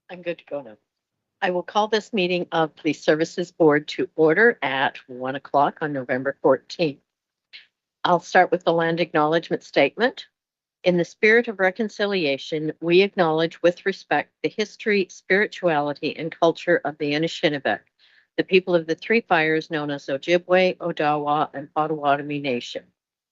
I'm good to go now. I will call this meeting of Police Services Board to order at 1 o'clock on November 14th. I'll start with the land acknowledgement statement. In the spirit of reconciliation, we acknowledge with respect the history, spirituality, and culture of the Anishinaabe, the people of the Three Fires known as Ojibwe, Odawa, and Potawatomi Nation,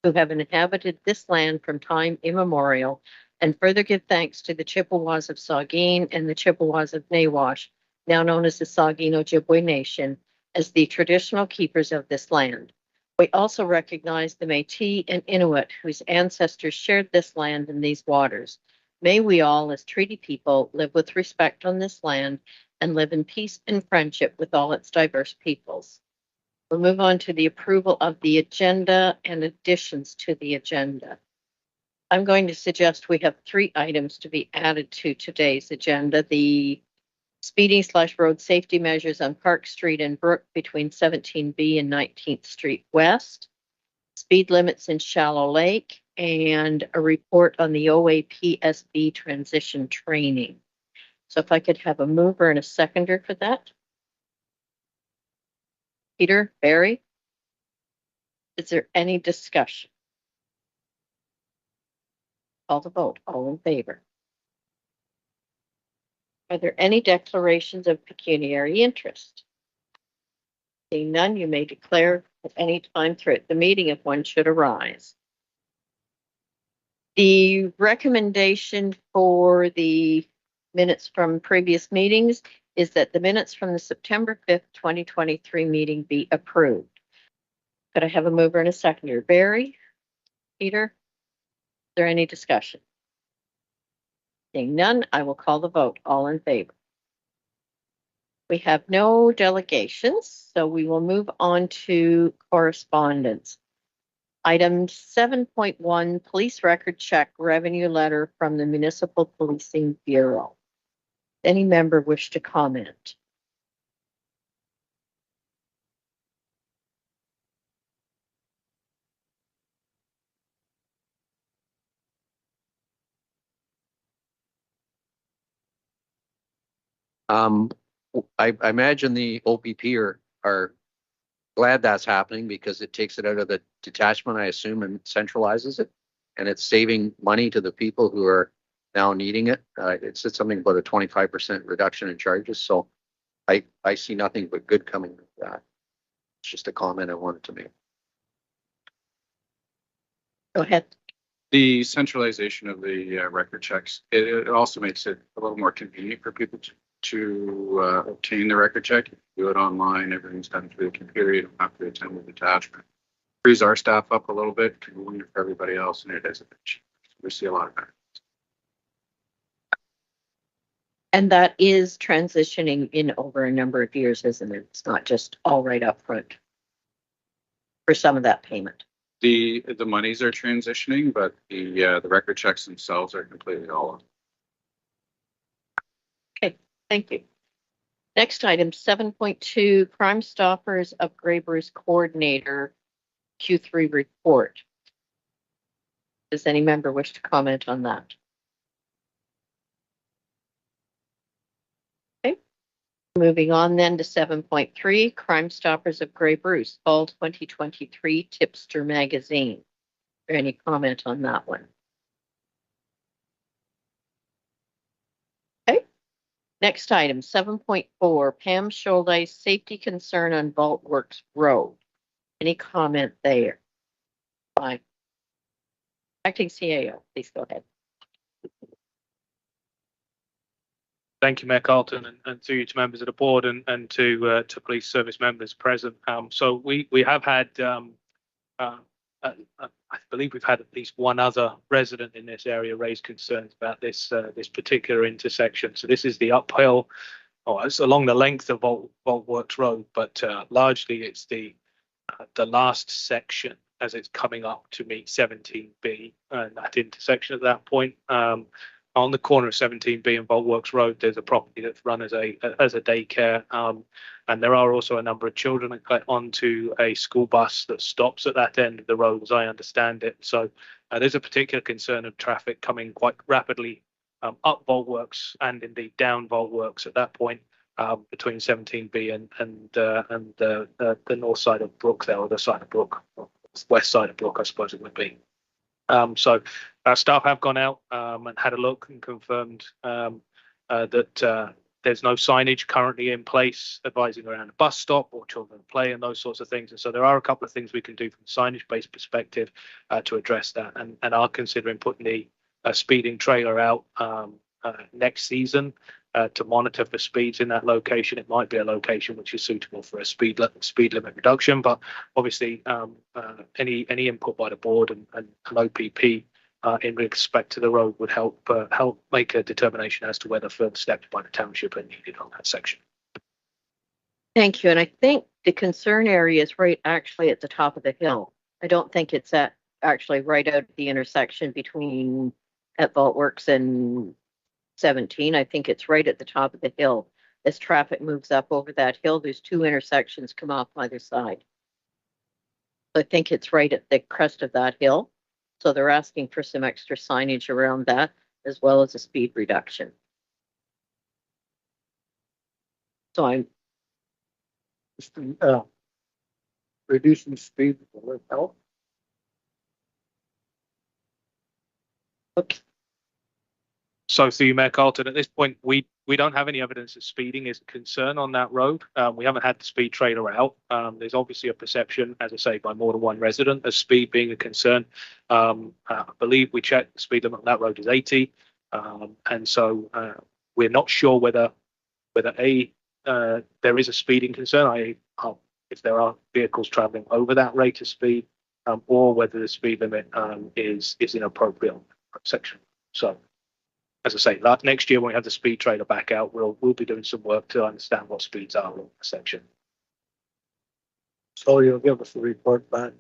who have inhabited this land from time immemorial, and further give thanks to the Chippewas of Saugeen and the Chippewas of Nawash, now known as the Saugeen Ojibwe Nation, as the traditional keepers of this land. We also recognize the Métis and Inuit whose ancestors shared this land and these waters. May we all, as treaty people, live with respect on this land and live in peace and friendship with all its diverse peoples. We'll move on to the approval of the agenda and additions to the agenda. I'm going to suggest we have 3 items to be added to today's agenda. The speeding/road safety measures on Park Street and Brook between 17B and 19th Street West, speed limits in Shallow Lake, and a report on the OAPSB transition training. So if I could have a mover and a seconder for that. Peter, Barry, is there any discussion? Call the vote. All in favor? Are there any declarations of pecuniary interest? Seeing none, you may declare at any time throughout the meeting if one should arise. The recommendation for the minutes from previous meetings is that the minutes from the September 5th, 2023 meeting be approved. Could I have a mover and a seconder? Barry? Peter? Is there any discussion? Seeing none, I will call the vote. All in favor? We have no delegations, so we will move on to correspondence. Item 7.1, police record check revenue letter from the Municipal Policing Bureau. Any member wish to comment? I imagine the OPP are glad that's happening because it takes it out of the detachment, I assume, and centralizes it. And it's saving money to the people who are now needing it. It said something about a 25% reduction in charges. So I see nothing but good coming with that. It's just a comment I wanted to make. Go ahead. The centralization of the record checks, it also makes it a little more convenient for people to obtain the record check. Do it online, everything's done through the computer, you don't have to attend the detachment. Frees our staff up a little bit, convenient for everybody else, and it is a bit cheaper. We see a lot of benefits. And that is transitioning in over a number of years, isn't it? It's not just all right up front for some of that payment. The monies are transitioning, but the record checks themselves are completely all on. Okay, thank you. Next item, 7.2, Crime Stoppers of Grey Bruce Coordinator Q3 report. Does any member wish to comment on that? Okay. Moving on then to 7.3, Crime Stoppers of Grey Bruce, Fall 2023 Tipster Magazine. Is there any comment on that one? Okay. Next item, 7.4, Pam Scholdice safety concern on Vault Works Road. Any comment there? Fine. Acting CAO, please go ahead. Thank you, Mayor Carlton, and to you, to members of the board, and to police service members present. So we have had, I believe we've had at least one other resident in this area raise concerns about this particular intersection. So this is the uphill, it's along the length of Vault Works Road, but largely it's the last section as it's coming up to meet 17B and that intersection at that point. On the corner of 17B and Vault Works Road, there's a property that's run as a daycare, and there are also a number of children that get onto a school bus that stops at that end of the road, as I understand it. So there's a particular concern of traffic coming quite rapidly up vault works and indeed down vault works at that point between 17B and the north side of Brook there, or the side of Brook, west side of Brook, I suppose it would be. So our staff have gone out and had a look and confirmed that there's no signage currently in place advising around a bus stop or children play and those sorts of things. And so there are a couple of things we can do from a signage-based perspective to address that, and are considering putting the speeding trailer out next season to monitor for speeds in that location. It might be a location which is suitable for a speed limit reduction, but obviously any input by the board and an OPP in respect to the road would help make a determination as to whether further steps by the township are needed on that section. Thank you. And I think the concern area is right actually at the top of the hill. I don't think it's actually right out at the intersection between at Vaultworks and 17. I think it's right at the top of the hill. As traffic moves up over that hill, there's two intersections come off either side. So I think it's right at the crest of that hill. So they're asking for some extra signage around that, as well as a speed reduction. So I'm reducing speed will help. okay. So through you, Mayor Carlton, at this point, we don't have any evidence that speeding is a concern on that road. We haven't had the speed trailer out. There's obviously a perception, as I say, by more than one resident of speed being a concern. I believe we checked the speed limit on that road is 80. And so we're not sure whether there is a speeding concern, if there are vehicles traveling over that rate of speed, or whether the speed limit is inappropriate on that section. So, as I say, next year when we have the speed trailer back out, we'll be doing some work to understand what speeds are on the section. So you'll give us a report back.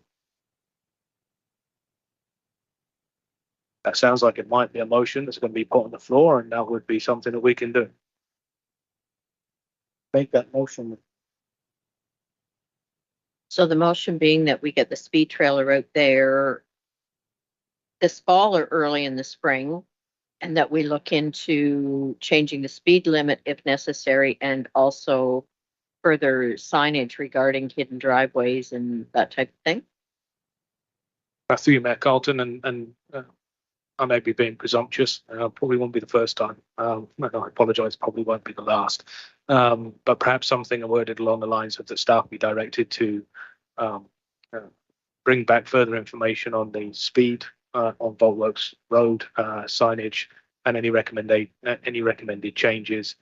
That sounds like it might be a motion that's going to be put on the floor, and that would be something that we can do. Make that motion. So the motion being that we get the speed trailer out there this fall or early in the spring, and that we look into changing the speed limit if necessary, and also further signage regarding hidden driveways and that type of thing. Through you, Mayor Carlton, and I may be being presumptuous. Probably won't be the first time. I apologise. Probably won't be the last. But perhaps something worded along the lines of the staff be directed to bring back further information on the speed on Vaultworks Road signage and any recommended changes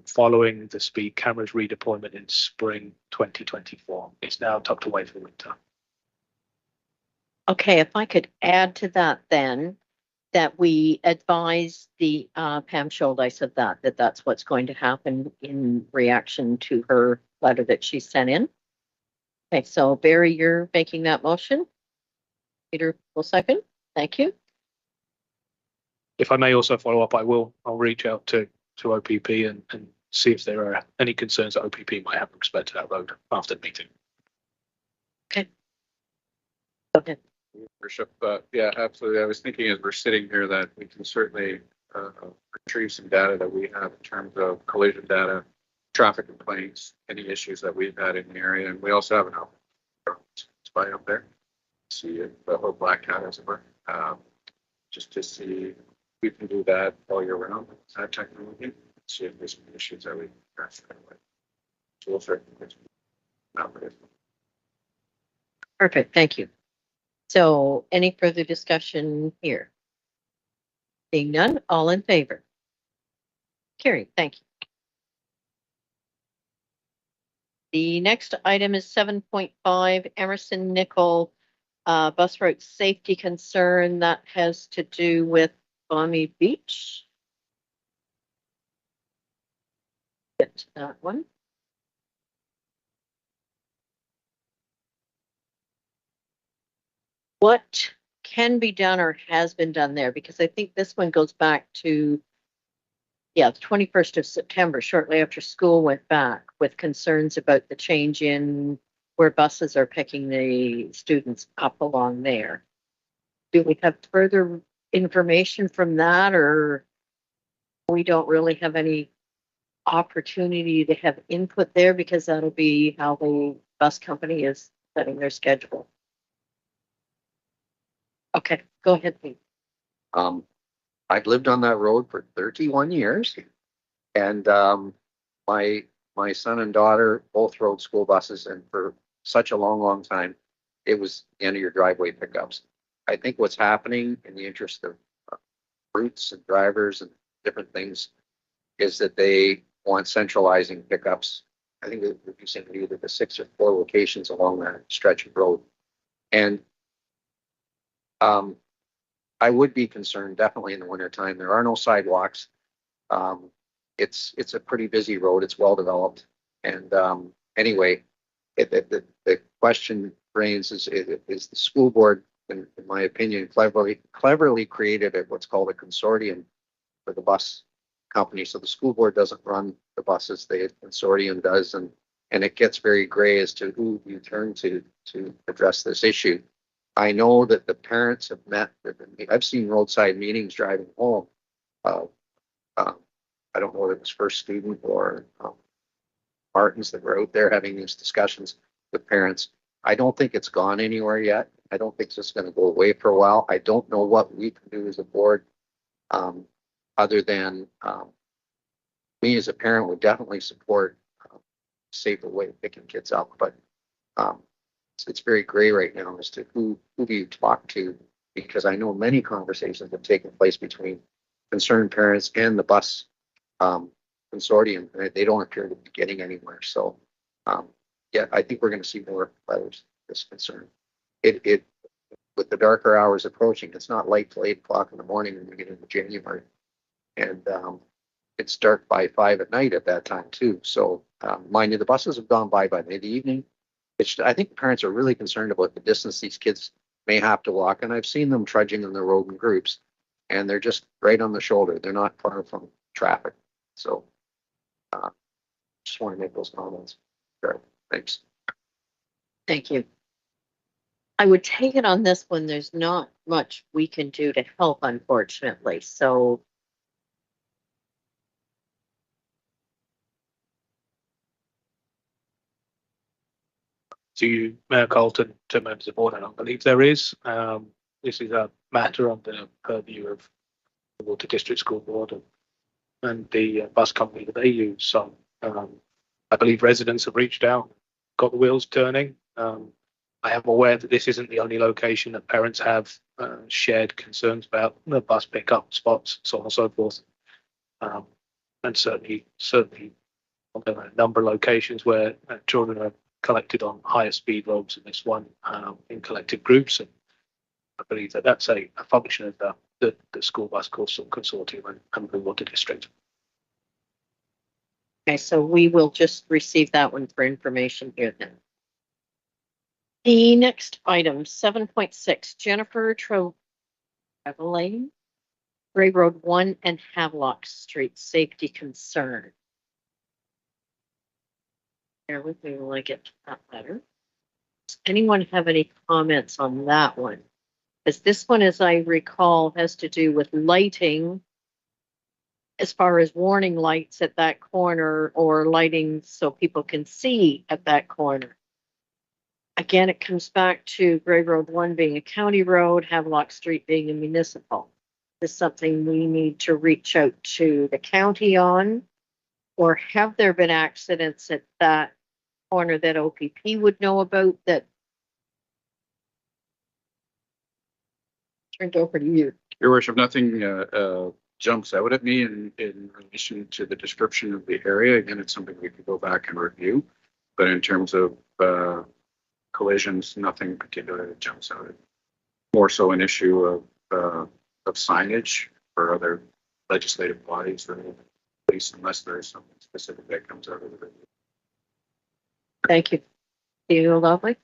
following the speed cameras redeployment in spring 2024. It's now tucked away for winter. Okay, if I could add to that then, that we advise the Pam Scholdice of that's what's going to happen in reaction to her letter that she sent in. Okay, so Barry, you're making that motion. Peter will second. Thank you. If I may also follow up, I'll reach out to OPP and see if there are any concerns that OPP might have with respect to that road after the meeting. Okay. Worship, yeah, absolutely. I was thinking as we're sitting here that we can certainly retrieve some data that we have in terms of collision data, traffic complaints, any issues that we've had in the area. And we also have an spy up there. See if the whole black cat as it were. Just to see if we can do that all year round. That technology. See if there's some issues that we can address that way. So we'll certainly Perfect. Thank you. So any further discussion here? Seeing none, all in favor? Carried. Thank you. The next item is 7.5 Emerson Nickel bus route safety concern. That has to do with Balmy Beach. Get to that one. What can be done or has been done there? Because I think this one goes back to, the 21st of September, shortly after school went back, with concerns about the change in where buses are picking the students up along there. Do we have further information from that, or we don't really have any opportunity to have input there because that'll be how the bus company is setting their schedule. Okay, go ahead, Pete. I've lived on that road for 31 years. And my son and daughter both rode school buses, and for such a long, long time, it was the end of your driveway pickups. I think what's happening in the interest of routes and drivers and different things is that they want centralizing pickups. I think they're reducing to either the 6 or 4 locations along that stretch of road. And I would be concerned definitely in the wintertime. There are no sidewalks. It's a pretty busy road. It's well developed. And anyway, the question reigns is the school board, in my opinion, cleverly created what's called a consortium for the bus company. So the school board doesn't run the buses, the consortium does, and it gets very gray as to who you turn to address this issue. I know that the parents have met. I've seen roadside meetings driving home. I don't know whether it was First Student or Martins that were out there having these discussions with parents. I don't think it's gone anywhere yet. I don't think it's just going to go away for a while. I don't know what we can do as a board, other than me as a parent would definitely support safer way of picking kids up, but it's very gray right now as to who do you talk to, because I know many conversations have taken place between concerned parents and the bus consortium, and they don't appear to be getting anywhere. So yeah, I think we're going to see more letters this concern. It with the darker hours approaching, it's not light till 8 o'clock in the morning when we get into January, and it's dark by 5 at night at that time too. So mind you, the buses have gone by the evening. I think parents are really concerned about the distance these kids may have to walk, and I've seen them trudging in the road in groups, and they're just right on the shoulder. They're not far from traffic. So just want to make those comments. Sure. Thanks. Thank you. I would take it on this one. There's not much we can do to help, unfortunately. So To you, Mayor Colton, to members of the board, I don't believe there is. This is a matter on the purview of the Water District School Board and the bus company that they use. So I believe residents have reached out, got the wheels turning. I am aware that this isn't the only location that parents have shared concerns about the bus pickup spots, so on and so forth. And certainly there are a number of locations where children are collected on higher speed roads than this one in collective groups. And I believe that that's a function of the school bus consortium and the Water District. okay, so we will just receive that one for information here then. The next item, 7.6, Jennifer Trevelyan, Gray Road 1 and Havelock Street, safety concern. Bear with me while I get to that letter. Does anyone have any comments on that one? Because this one, as I recall, has to do with lighting as far as warning lights at that corner or lighting so people can see at that corner. Again, it comes back to Gray Road 1 being a county road, Havelock Street being a municipal. Is something we need to reach out to the county on? Or have there been accidents at that corner that OPP would know about that? Turned over to you. Your worship, nothing jumps out at me in relation to the description of the area. Again, it's something we could go back and review, but in terms of collisions, nothing particular that jumps out. More so an issue of signage for other legislative bodies than police, unless there's something specific that comes out of it. Thank you. You lovely.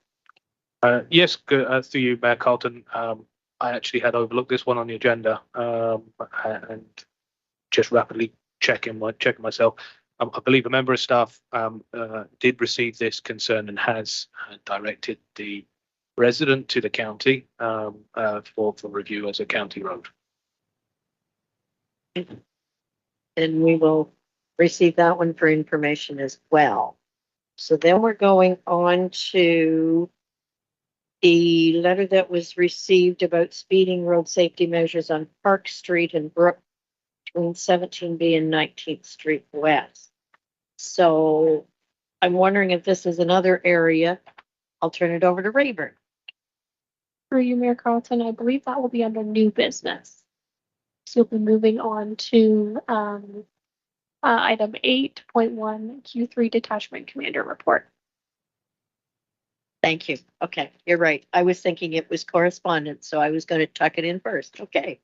Yes, to you, Mayor Carlton. I actually had overlooked this one on the agenda and just rapidly checking myself. I believe a member of staff did receive this concern and has directed the resident to the county for review as a county road. And we will receive that one for information as well. So then we're going on to the letter that was received about speeding road safety measures on Park Street and Brook between 17B and 19th Street West. So I'm wondering if this is another area. I'll turn it over to Rayburn. For you, Mayor Carlton, I believe that will be under new business. So you'll be moving on to item 8.1 Q3 Detachment Commander Report. Thank you. Okay, you're right. I was thinking it was correspondence, so I was going to tuck it in first. Okay.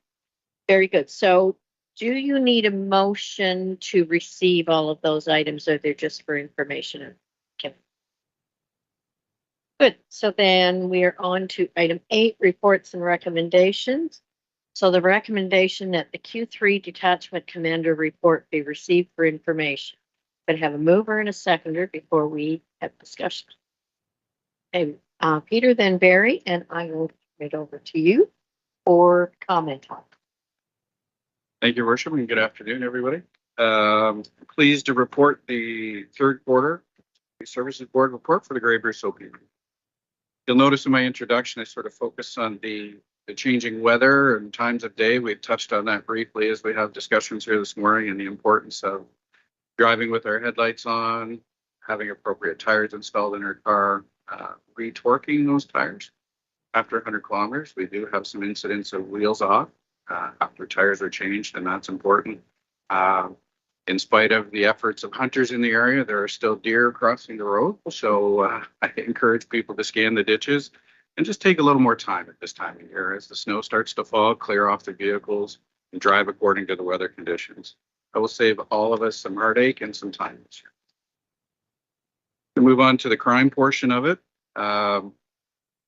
Very good. So do you need a motion to receive all of those items, or they're just for information? Okay. Good. So then we are on to item 8, reports and recommendations. So the recommendation that the Q3 Detachment Commander report be received for information. But have a mover and a seconder before we have discussion. Okay, Peter, then Barry, and I will turn it over to you for comment on. Thank you, Worship, and good afternoon, everybody. Pleased to report the third quarter Services Board report for the Grey Bruce OPP. You'll notice in my introduction, I sort of focus on the changing weather and times of day. We've touched on that briefly as we have discussions here this morning, and the importance of driving with our headlights on, having appropriate tires installed in our car, retorquing those tires after 100 kilometers. We do have some incidents of wheels off after tires are changed, and that's important. In spite of the efforts of hunters in the area, there are still deer crossing the road. So I encourage people to scan the ditches and just take a little more time at this time of year as the snow starts to fall, clear off the vehicles and drive according to the weather conditions. I will save all of us some heartache and some time this year. To move on to the crime portion of it, our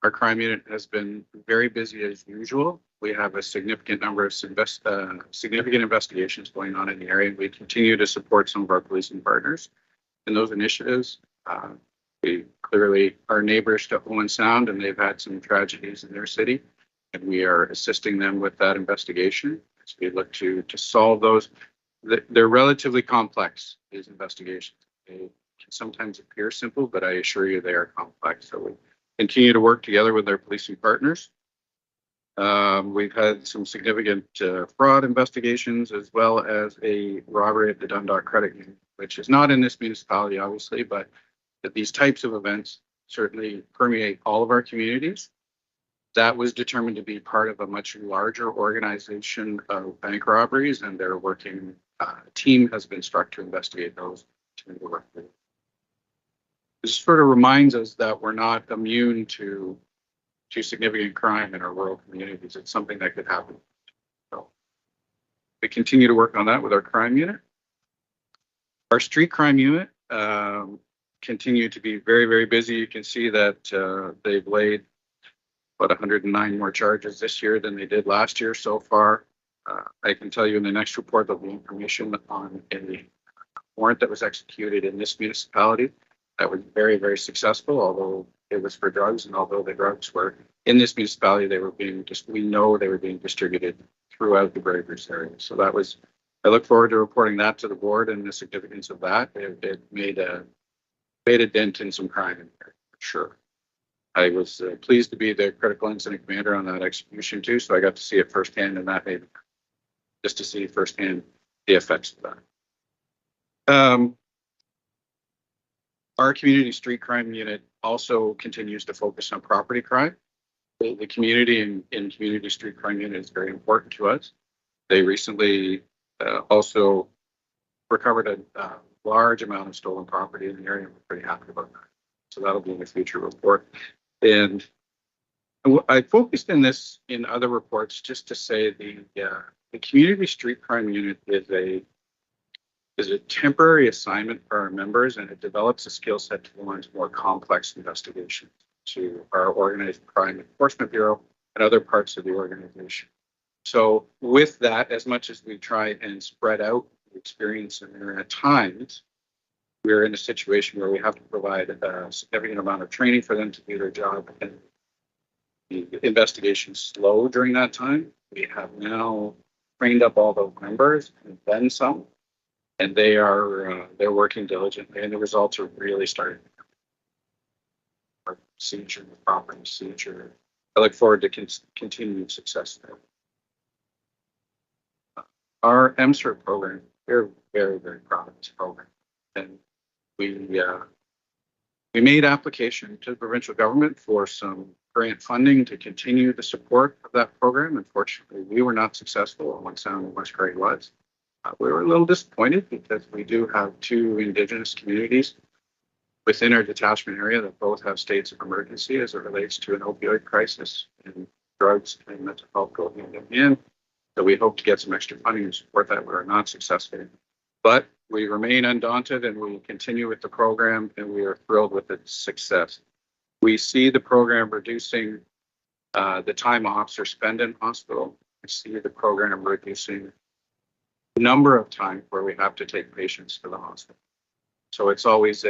crime unit has been very busy as usual. We have a significant number of significant investigations going on in the area. We continue to support some of our policing partners in those initiatives. We clearly are neighbors to Owen Sound, and they've had some tragedies in their city, and we are assisting them with that investigation as we look to solve those. They're relatively complex, these investigations. They can sometimes appear simple, but I assure you they are complex. So we continue to work together with our policing partners. We've had some significant fraud investigations, as well as a robbery at the Dundalk Credit Union, which is not in this municipality, obviously, but that these types of events certainly permeate all of our communities. That was determined to be part of a much larger organization of bank robberies, and they're working, a team has been struck to investigate those. This sort of reminds us that we're not immune to significant crime in our rural communities. It's something that could happen. So we continue to work on that with our crime unit. Our street crime unit continue to be very, very busy. You can see that they've laid about 109 more charges this year than they did last year so far. I can tell you in the next report there'll be information on a warrant that was executed in this municipality that was very, very successful, although it was for drugs, and although the drugs were in this municipality, they were being we know they were being distributed throughout the Grey Bruce area. So that was, I look forward to reporting that to the board and the significance of that. It made a dent in some crime in there, for sure. I was pleased to be the critical incident commander on that execution too, so I got to see it firsthand, and that made just to see firsthand the effects of that. Our community street crime unit also continues to focus on property crime. The community in community street crime unit is very important to us. They recently also recovered a large amount of stolen property in the area. We're pretty happy about that. So that'll be in a future report. And I focused in other reports just to say the community street crime unit is a temporary assignment for our members, and it develops a skill set to go into more complex investigations to our Organized Crime Enforcement Bureau and other parts of the organization. So with that, as much as we try and spread out the experience in there, at times we're in a situation where we have to provide a significant amount of training for them to do their job, and the investigation slow during that time. We have now trained up all those members and then some. And they're working diligently, and the results are really starting. Our seizure, property seizure. I look forward to continued success there. Our MCERT program, we're very, very proud of this program. And we made application to the provincial government for some grant funding to continue the support of that program. Unfortunately, we were not successful on what Sound and West Craig was. We were a little disappointed because we do have two Indigenous communities within our detachment area that both have states of emergency as it relates to an opioid crisis, and drugs and mental health go hand in hand. So we hope to get some extra funding to support that. We are not successful, but we remain undaunted and we continue with the program, and we are thrilled with its success. We see the program reducing the time officers spend in hospital. We see the program reducing the number of times where we have to take patients to the hospital. So it's always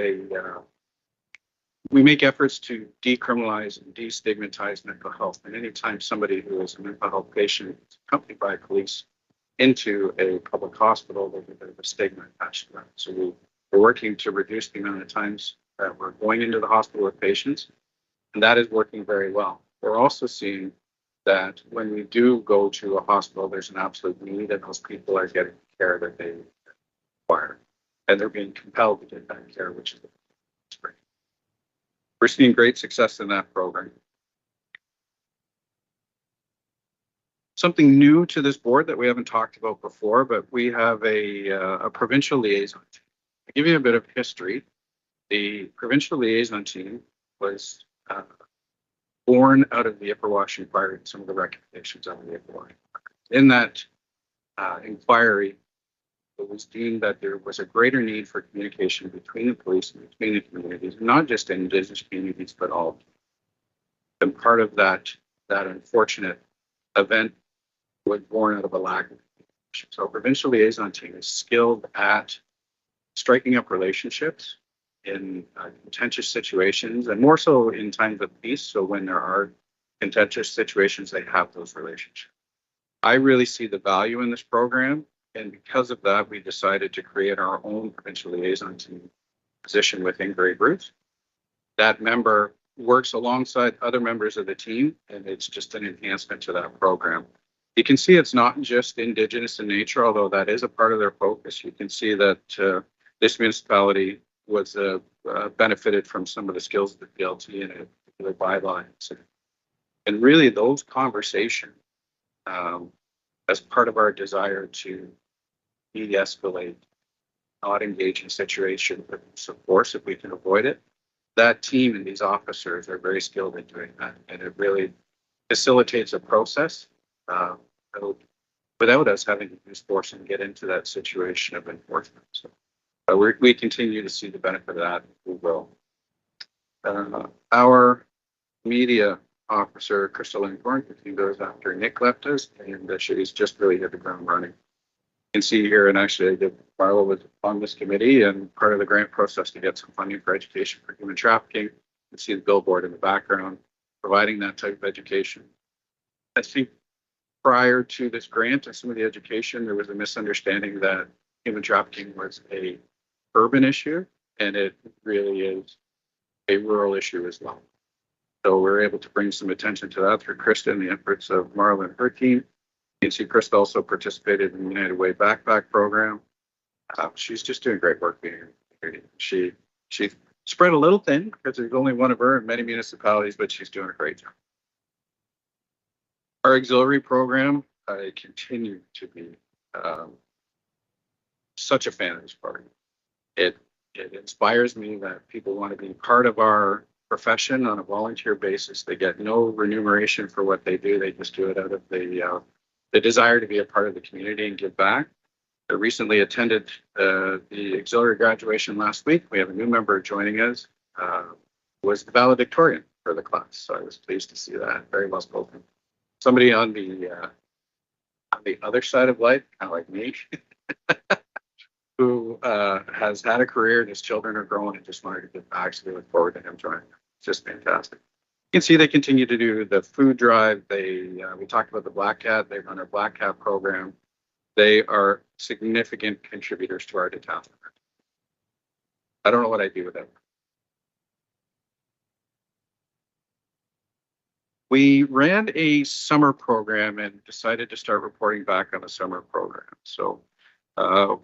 we make efforts to decriminalize and destigmatize mental health. And anytime somebody who is a mental health patient is accompanied by police into a public hospital, there's a bit of a stigma attached to that. So we're working to reduce the amount of times that we're going into the hospital with patients, and that is working very well. We're also seeing that when we do go to a hospital, there's an absolute need, and those people are getting care that they require, and they're being compelled to get that care, which is great. We're seeing great success in that program. Something new to this board that we haven't talked about before, but we have a provincial liaison team. To give you a bit of history, the provincial liaison team was born out of the Ipperwash inquiry and some of the recommendations of the Ipperwash. In that inquiry, it was deemed that there was a greater need for communication between the police and between the communities, not just Indigenous communities, but all. And part of that unfortunate event was born out of a lack of communication. So provincial liaison team is skilled at striking up relationships in contentious situations, and more so in times of peace. So when there are contentious situations, they have those relationships. I really see the value in this program, and because of that, we decided to create our own provincial liaison team position within Grey Bruce. That member works alongside other members of the team, and it's just an enhancement to that program. You can see it's not just Indigenous in nature, although that is a part of their focus. You can see that this municipality was benefited from some of the skills of the PLT in a particular bylaw incident. And really those conversations, as part of our desire to de-escalate, not engage in situations with use of force if we can avoid it, that team and these officers are very skilled in doing that. And it really facilitates a process without us having to use force and get into that situation of enforcement. So we continue to see the benefit of that. We will. Our media officer, Crystal Inghorn, goes after Nick left us, and she's just really hit the ground running. You can see here, and actually, Marla was on this committee and part of the grant process to get some funding for education for human trafficking. You can see the billboard in the background, providing that type of education. I think prior to this grant and some of the education, there was a misunderstanding that human trafficking was a urban issue, and it really is a rural issue as well. So we're able to bring some attention to that through Krista and the efforts of Marla and her team. You can see Krista also participated in the United Way backpack program. She's just doing great work being here. She spread a little thin because there's only one of her in many municipalities, but she's doing a great job. Our auxiliary program, I continue to be such a fan of this program. It inspires me that people want to be part of our profession on a volunteer basis. They get no remuneration for what they do. They just do it out of the desire to be a part of the community and give back. I recently attended the auxiliary graduation last week. We have a new member joining us, was the valedictorian for the class. So I was pleased to see that. Very well spoken. Somebody on the other side of life, kind of like me, who has had a career and his children are growing and just wanted to give back. So we look forward to him joining. It's just fantastic. You can see they continue to do the food drive. We talked about the Black Cat. They run our Black Cat program. They are significant contributors to our detachment. I don't know what I'd do with them. We ran a summer program and decided to start reporting back on the summer program. So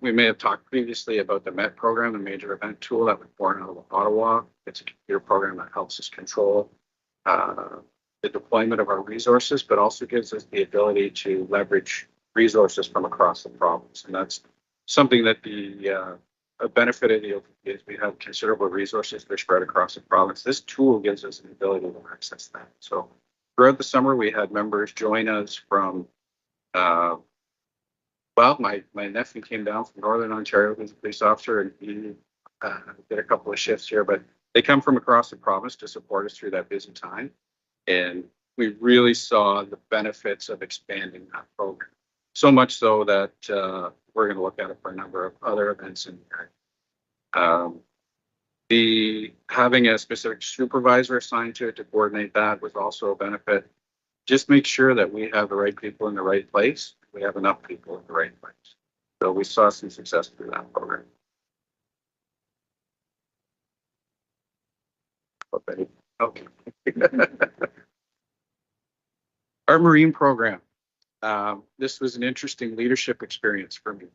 we may have talked previously about the MET program, the Major Event Tool that was born out of Ottawa. It's a computer program that helps us control the deployment of our resources, but also gives us the ability to leverage resources from across the province. And that's something that a benefit of the OPP is we have considerable resources that are spread across the province. This tool gives us an ability to access that. So throughout the summer, we had members join us from, well, my nephew came down from Northern Ontario. He's a police officer, and he did a couple of shifts here, but they come from across the province to support us through that busy time. And we really saw the benefits of expanding that program. So much so that we're going to look at it for a number of other events in here. Having a specific supervisor assigned to it to coordinate that was also a benefit. Just make sure that we have the right people in the right place. We have enough people in the right place. So we saw some success through that program. Okay. Our Marine program. This was an interesting leadership experience for me.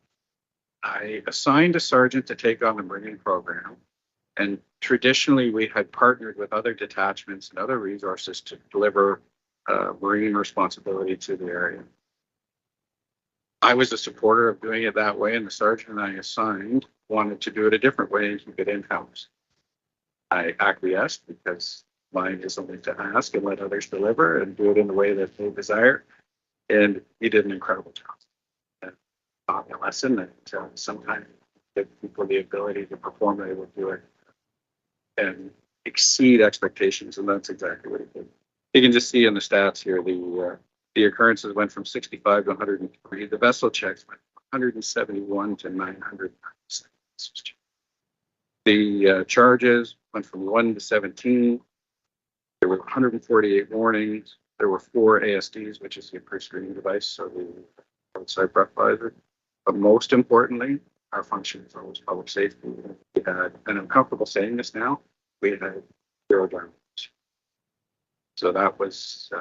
I assigned a sergeant to take on the Marine program, and traditionally we had partnered with other detachments and other resources to deliver Marine responsibility to the area. I was a supporter of doing it that way, and the sergeant I assigned wanted to do it a different way and keep it in-house. I acquiesced because mine is only to ask and let others deliver and do it in the way that they desire. And he did an incredible job. And taught me a lesson that sometimes give people the ability to perform, they will do it and exceed expectations. And that's exactly what he did. You can just see in the stats here, the occurrences went from 65 to 103. The vessel checks went from 171 to 900. The charges went from 1 to 17. There were 148 warnings. There were 4 ASDs, which is the approved screening device, so the outside breathalyzer. But most importantly, our function is always public safety. We had, and I'm comfortable saying this now, we had 0 damage. So that was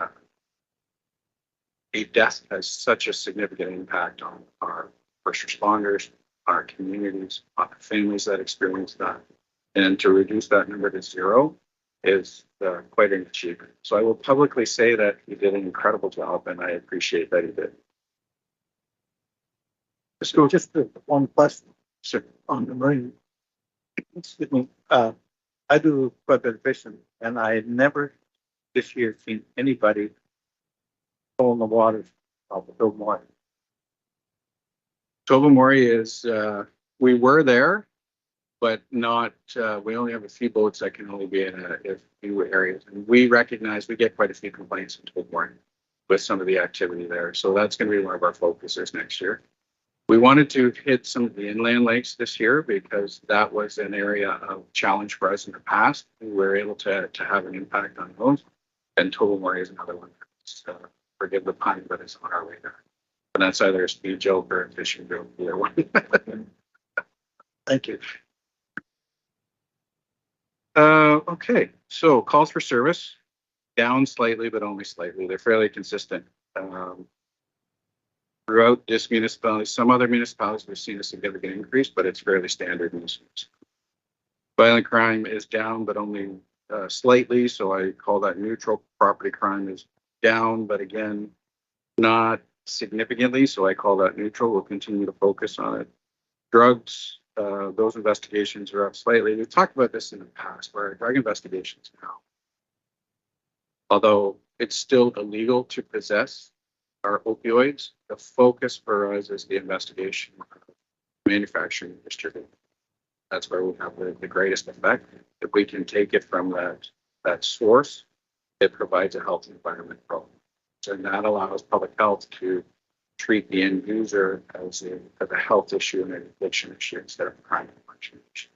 a death has such a significant impact on our first responders, our communities, on the families that experience that. And to reduce that number to 0 is quite an achievement. So I will publicly say that he did an incredible job, and I appreciate that he did. Just one question. Sure. On the Marine. Excuse me. I do quite a bit of fishing, and I never this year seen anybody go in the waters of the Tobermory. Tobermory is, we were there, but not, we only have a few boats that can only be in a few areas. And we recognize we get quite a few complaints in Tobermory with some of the activity there. So that's going to be one of our focuses next year. We wanted to hit some of the inland lakes this year because that was an area of challenge for us in the past. We were able to have an impact on those. And Tobermory is another one. Forgive the pun, but it's on our radar. And that's either a speed joke or a fishing joke, either one. Thank you. Okay, so calls for service down slightly, but only slightly. They're fairly consistent throughout this municipality. Some other municipalities we've seen a significant increase, but it's fairly standard in this. Violent crime is down, but only slightly. So I call that neutral. Property crime is down, but again, not significantly. So I call that neutral. We'll continue to focus on it. Drugs. Those investigations are up slightly. We've talked about this in the past, where drug investigations now, although it's still illegal to possess our opioids, the focus for us is the investigation of manufacturing and distributing. That's where we have the greatest effect. If we can take it from that source, it provides a health environment problem. So that allows public health to treat the end user as a health issue and an addiction issue instead of a crime prevention issue.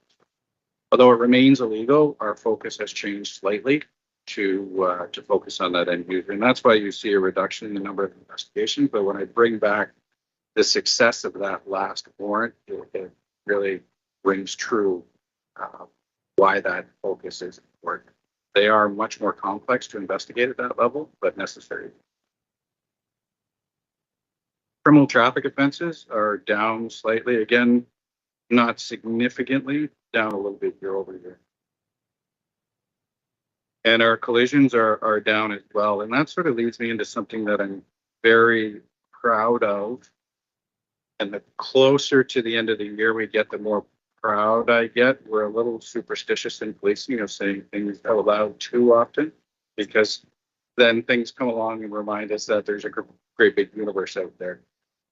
Although it remains illegal, our focus has changed slightly to focus on that end user. And that's why you see a reduction in the number of investigations. But when I bring back the success of that last warrant, it really rings true why that focus is important. They are much more complex to investigate at that level, but necessary. Criminal traffic offenses are down slightly, again, not significantly, down a little bit year over year. And our collisions are down as well. And that sort of leads me into something that I'm very proud of. And the closer to the end of the year we get, the more proud I get. We're a little superstitious in policing of saying things out loud too often, because then things come along and remind us that there's a great big universe out there.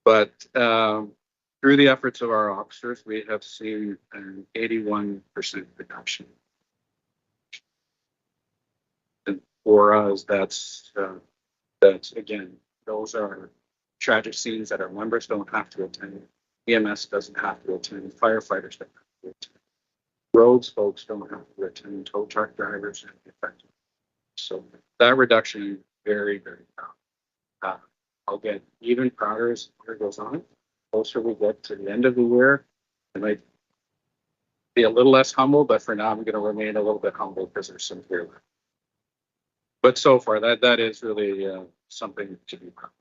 But through the efforts of our officers, we have seen an 81% reduction. And for us, that's again, those are tragic scenes that our members don't have to attend. EMS doesn't have to attend. Firefighters don't have to attend. Roads folks don't have to attend. Tow truck drivers and affected. So that reduction is very, very proud. I'll get even prouder as the year goes on. The closer we get to the end of the year, I might be a little less humble, but for now I'm going to remain a little bit humble because there's some fear left. But so far, that is really something to be proud of.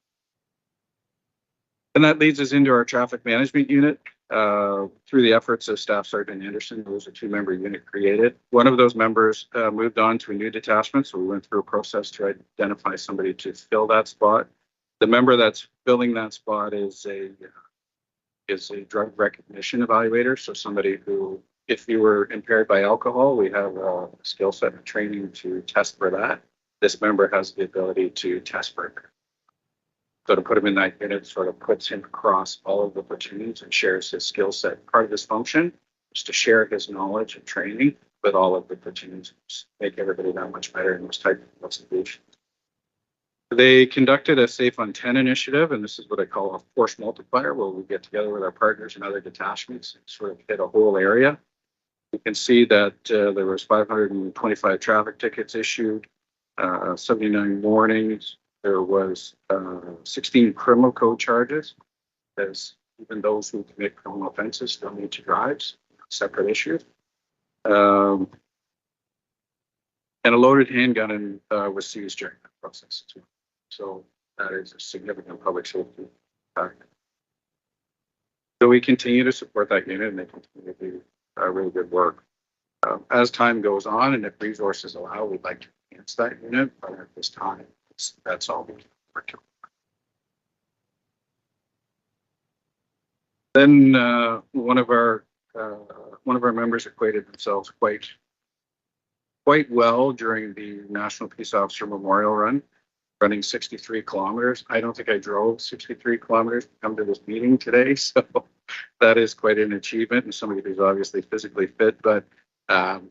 And that leads us into our traffic management unit. Through the efforts of Staff Sergeant Anderson, there was a 2-member unit created. One of those members moved on to a new detachment, so we went through a process to identify somebody to fill that spot. The member that's filling that spot is a drug recognition evaluator, so somebody who, if you were impaired by alcohol, we have a skill set and training to test for that. This member has the ability to test for it. So to put him in that unit sort of puts him across all of the platoons and shares his skill set. Part of his function is to share his knowledge and training with all of the platoons, make everybody that much better in this type of investigation. They conducted a Safe on 10 initiative, and this is what I call a force multiplier, where we get together with our partners and other detachments and sort of hit a whole area. You can see that there was 525 traffic tickets issued, 79 warnings. There was 16 criminal code charges, as even those who commit criminal offenses still need to drive, separate issue. And a loaded handgun was seized during that process as well. So that is a significant public safety factor. So we continue to support that unit, and they continue to do really good work. As time goes on, and if resources allow, we'd like to enhance that unit, but at this time, that's all we can work to. Then one of our members acquitted themselves quite well during the National Peace Officer Memorial Run, running 63 kilometers. I don't think I drove 63 kilometers to come to this meeting today, so that is quite an achievement, and somebody who's obviously physically fit. But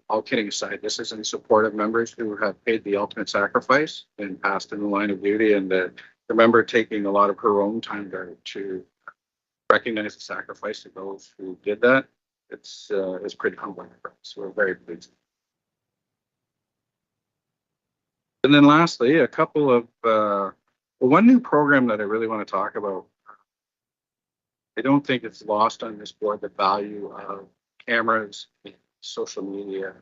all kidding aside, this is in support of members who have paid the ultimate sacrifice and passed in the line of duty, and the member taking a lot of her own time to recognize the sacrifice of those who did that. It's pretty humbling for us. So we're very pleased. And then lastly, a couple of one new program that I really want to talk about. I don't think it's lost on this board the value of cameras and social media.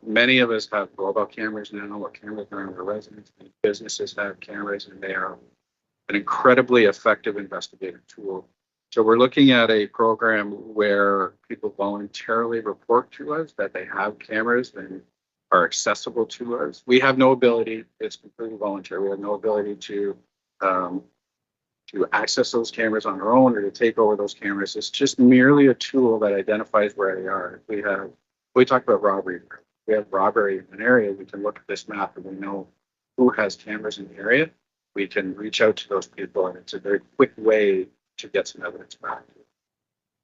Many of us have mobile cameras now, or cameras around our residents. Businesses have cameras, and they are an incredibly effective investigative tool. So we're looking at a program where people voluntarily report to us that they have cameras and are accessible to us. We have no ability, it's completely voluntary. We have no ability to access those cameras on our own or to take over those cameras. It's just merely a tool that identifies where they are. We talk about robbery. We have robbery in an area. We can look at this map and we know who has cameras in the area. We can reach out to those people, and it's a very quick way to get some evidence back.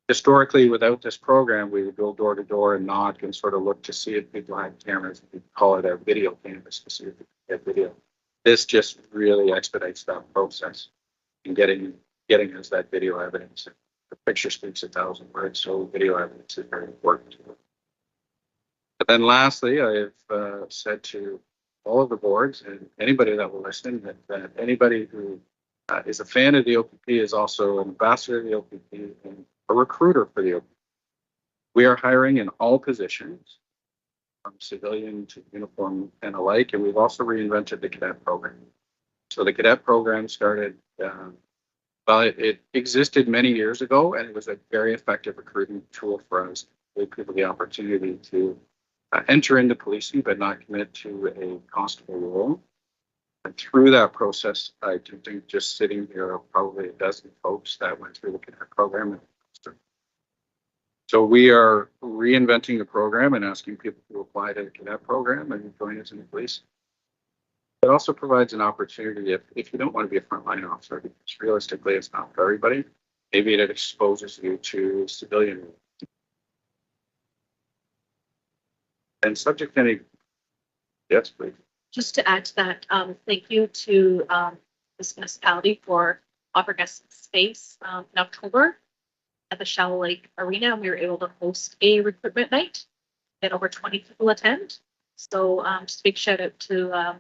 Historically, without this program, we would go door to door and knock and sort of look to see if people had cameras. We call it a video canvas to see if we can get video. This just really expedites that process in getting us that video evidence. The picture speaks 1,000 words, so video evidence is very important. But then lastly, I've said to all of the boards and anybody that will listen that anybody who is a fan of the OPP, is also an ambassador of the OPP, and a recruiter for the OPP. We are hiring in all positions, from civilian to uniform and alike, and we've also reinvented the cadet program. So the cadet program started, well, it existed many years ago, and it was a very effective recruiting tool for us. We gave people the opportunity to enter into policing, but not commit to a constable role. And through that process, I do think just sitting here are probably a dozen folks that went through the cadet program. So we are reinventing the program and asking people to apply to the cadet program and join us in the police. It also provides an opportunity if you don't want to be a frontline officer, because realistically it's not for everybody. Maybe it exposes you to civilian. And subject to any, yes, please. Just to add to that, thank you to this municipality for offering us space in October at the Shallow Lake Arena. We were able to host a recruitment night that over 20 people attend. So just a big shout out to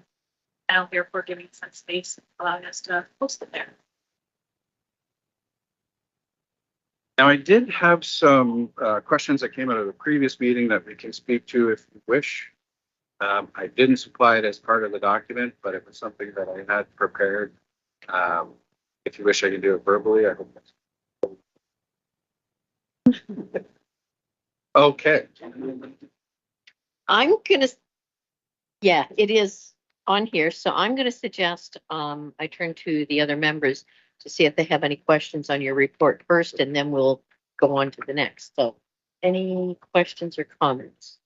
Al here for giving us that space, allowing us to host it there. Now, I did have some questions that came out of the previous meeting that we can speak to if you wish. I didn't supply it as part of the document, but it was something that I had prepared. If you wish, I can do it verbally. I hope that's okay. I'm gonna, yeah, it is on here. So I'm gonna suggest I turn to the other members to see if they have any questions on your report first, and then we'll go on to the next. So any questions or comments?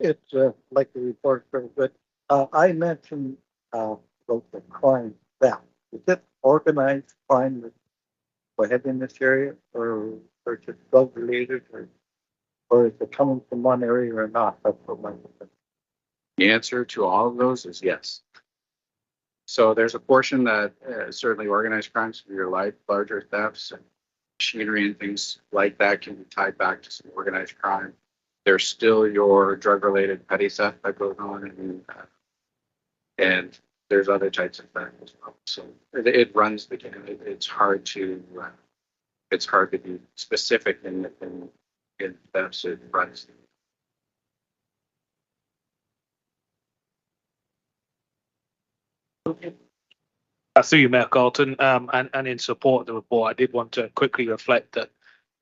It's like the report, but I mentioned about the crime theft. Is it organized crime that we have in this area, or just drug related, or is it coming from one area or not? That's what my The answer to all of those is yes. So there's a portion that certainly organized crimes, your larger thefts and machinery and things like that can be tied back to some organized crime. There's still your drug-related petty theft that goes on, and there's other types of theft as well. So it runs the gamut. It's hard to be specific in thefts. It runs. Through you, Mayor Carlton, and in support of the report, I did want to quickly reflect that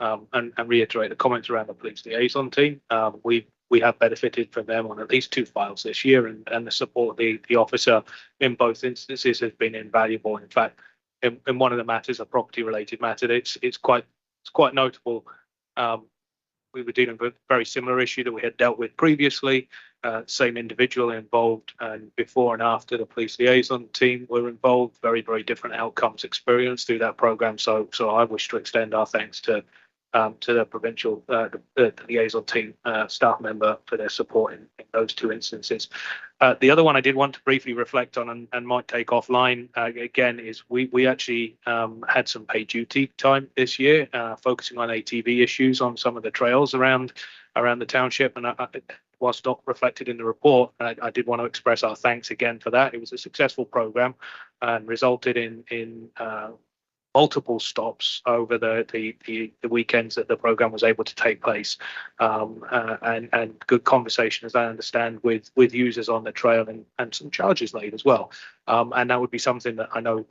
and reiterate the comments around the police liaison team. We have benefited from them on at least 2 files this year, and the support of the officer in both instances has been invaluable. In fact, in one of the matters, a property-related matter, it's quite notable. We were dealing with a very similar issue that we had dealt with previously. Same individual involved, and before and after the police liaison team were involved, very, very different outcomes experienced through that program. So I wish to extend our thanks to the provincial the liaison team staff member for their support in those 2 instances. The other one I did want to briefly reflect on and might take offline again is we actually had some paid duty time this year, focusing on ATV issues on some of the trails around the township, and whilst not reflected in the report, I did want to express our thanks again for that. It was a successful program and resulted in multiple stops over the weekends that the program was able to take place, and good conversation, as I understand, with users on the trail, and some charges laid as well. And that would be something that I know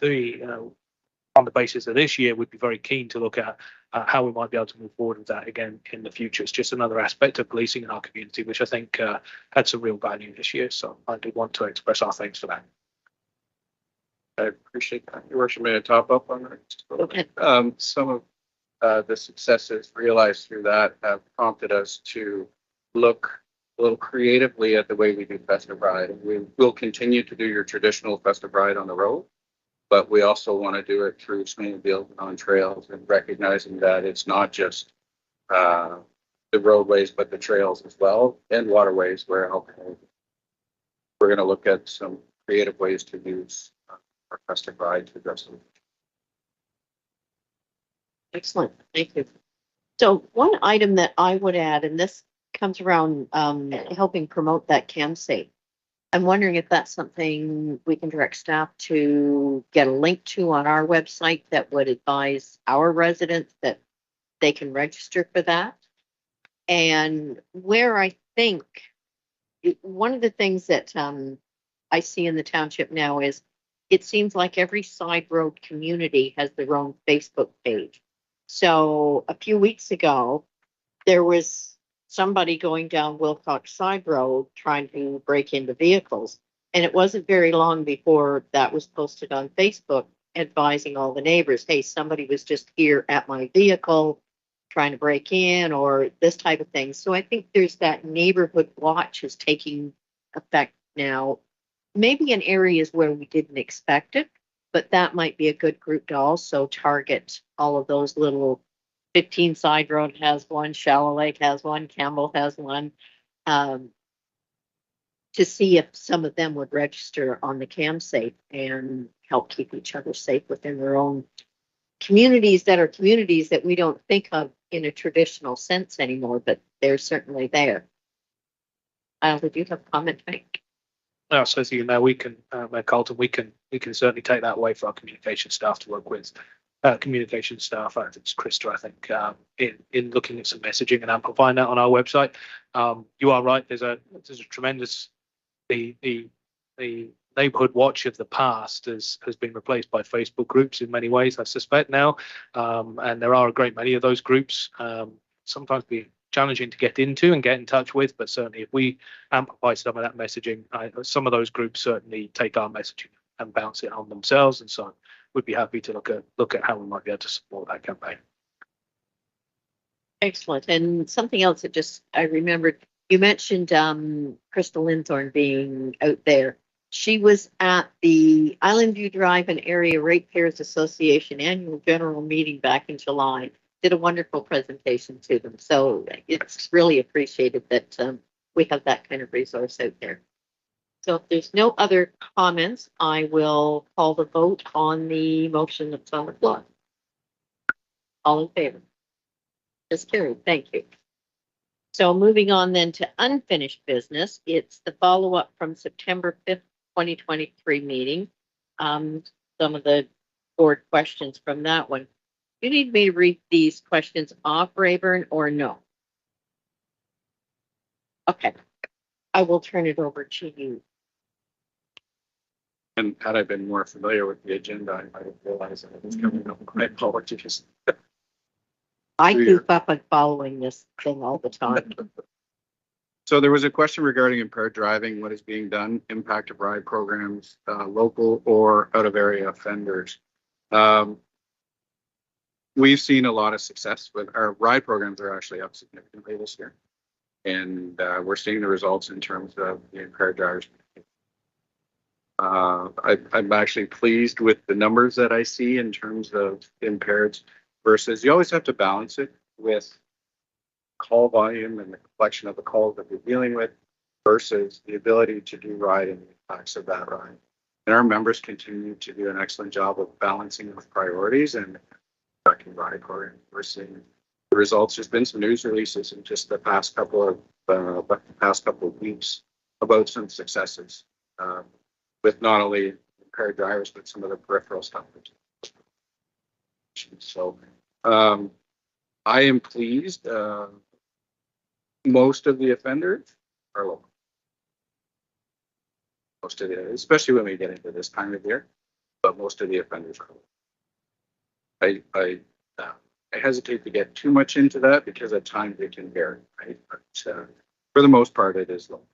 on the basis of this year, we'd be very keen to look at how we might be able to move forward with that again in the future. It's just another aspect of policing in our community, which I think had some real value this year. So I do want to express our thanks for that. I appreciate that. Your worship, may I top up on that? Okay. Some of the successes realized through that have prompted us to look a little creatively at the way we do festive ride. We will continue to do your traditional festive ride on the road, but we also want to do it through snowmobiles and on trails, and recognizing that it's not just the roadways, but the trails as well, and waterways where we're going to look at some creative ways to use our festive ride to address them. Excellent, thank you. So one item that I would add, and this comes around helping promote that CAMSAFE I'm wondering if that's something we can direct staff to get a link to on our website that would advise our residents that they can register for that. And where I think one of the things that I see in the township now is it seems like every side road community has their own Facebook page. So a few weeks ago, there was somebody going down Wilcox Side Road trying to break into vehicles. And it wasn't very long before that was posted on Facebook advising all the neighbors, hey, somebody was just here at my vehicle trying to break in or this type of thing. So I think there's that neighborhood watch is taking effect now, maybe in areas where we didn't expect it, but that might be a good group to also target all of those little 15 Side Road has one, Shallow Lake has one, Campbell has one, to see if some of them would register on the CamSafe and help keep each other safe within their own communities that are communities that we don't think of in a traditional sense anymore, but they're certainly there. Did you have a comment, Frank? No, so as you know, we can, Mayor Carlton, we can certainly take that away for our communication staff to work with. Communication staff, it's Krista, I think, in looking at some messaging and amplifying that on our website. You are right. There's a tremendous the neighborhood watch of the past has been replaced by Facebook groups in many ways, I suspect now, and there are a great many of those groups. Sometimes be challenging to get into and get in touch with, but certainly if we amplify some of that messaging, some of those groups certainly take our messaging and bounce it on themselves, and so we'd be happy to look at how we might be able to support that campaign. Excellent. And something else that just I remembered, you mentioned Crystal Linthorne being out there. She was at the Island View Drive and Area Ratepayers Association annual general meeting back in July. Did a wonderful presentation to them. So it's really appreciated that we have that kind of resource out there. So if there's no other comments, I will call the vote on the motion that's on the floor. All in favor? Just carried. Thank you. So moving on then to unfinished business, it's the follow-up from September 5th, 2023 meeting. Some of the board questions from that one. You need me to read these questions off, Rayburn, or no? Okay, I will turn it over to you. And had I been more familiar with the agenda, I might have realized that it was coming up. My apologies. I keep up on following this thing all the time. So there was a question regarding impaired driving, what is being done, impact of ride programs, local or out of area offenders. We've seen a lot of success with our ride programs are actually up significantly this year. And we're seeing the results in terms of the impaired drivers. I'm actually pleased with the numbers that I see in terms of impaireds versus you always have to balance it with call volume and the complexion of the calls that we're dealing with versus the ability to do ride and the impacts of that ride. And our members continue to do an excellent job of balancing with priorities and tracking ride program. We're seeing the results. There's been some news releases in just the past couple of weeks about some successes with not only impaired drivers but some of the peripheral stuff. So I am pleased. Most of the offenders are local. Most of the, especially when we get into this time of year, but most of the offenders are local. I hesitate to get too much into that because at times it can vary, right? But for the most part, it is local.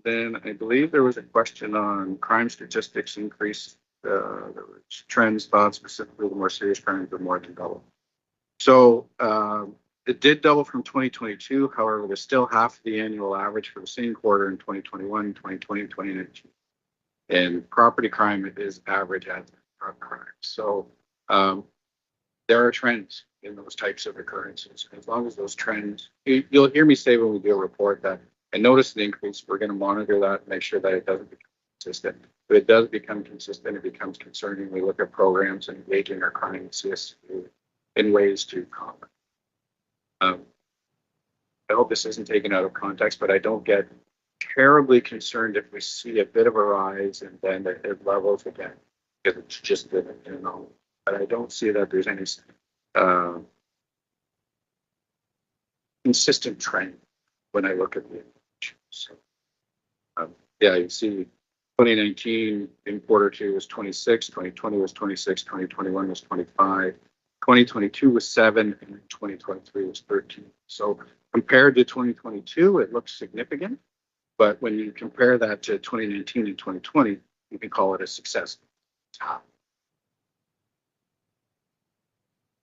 Then I believe there was a question on crime statistics increase. There was trends thought specifically the more serious crimes were more than double. So it did double from 2022. However, there's still half the annual average for the same quarter in 2021, 2020, 2019. And property crime is average at drug crime. So there are trends in those types of occurrences. As long as those trends, you'll hear me say when we do a report that I notice an increase, we're going to monitor that and make sure that it doesn't become consistent. If it does become consistent, it becomes concerning. We look at programs and engaging our crime CSU in ways to combat. I hope this isn't taken out of context, but I don't get terribly concerned if we see a bit of a rise and then it levels again. Because it's just been, but I don't see that there's any uh, consistent trend when I look at the image. So, yeah, you see 2019 in quarter two was 26, 2020 was 26, 2021 was 25, 2022 was 7, and 2023 was 13. So compared to 2022, it looks significant. But when you compare that to 2019 and 2020, you can call it a success.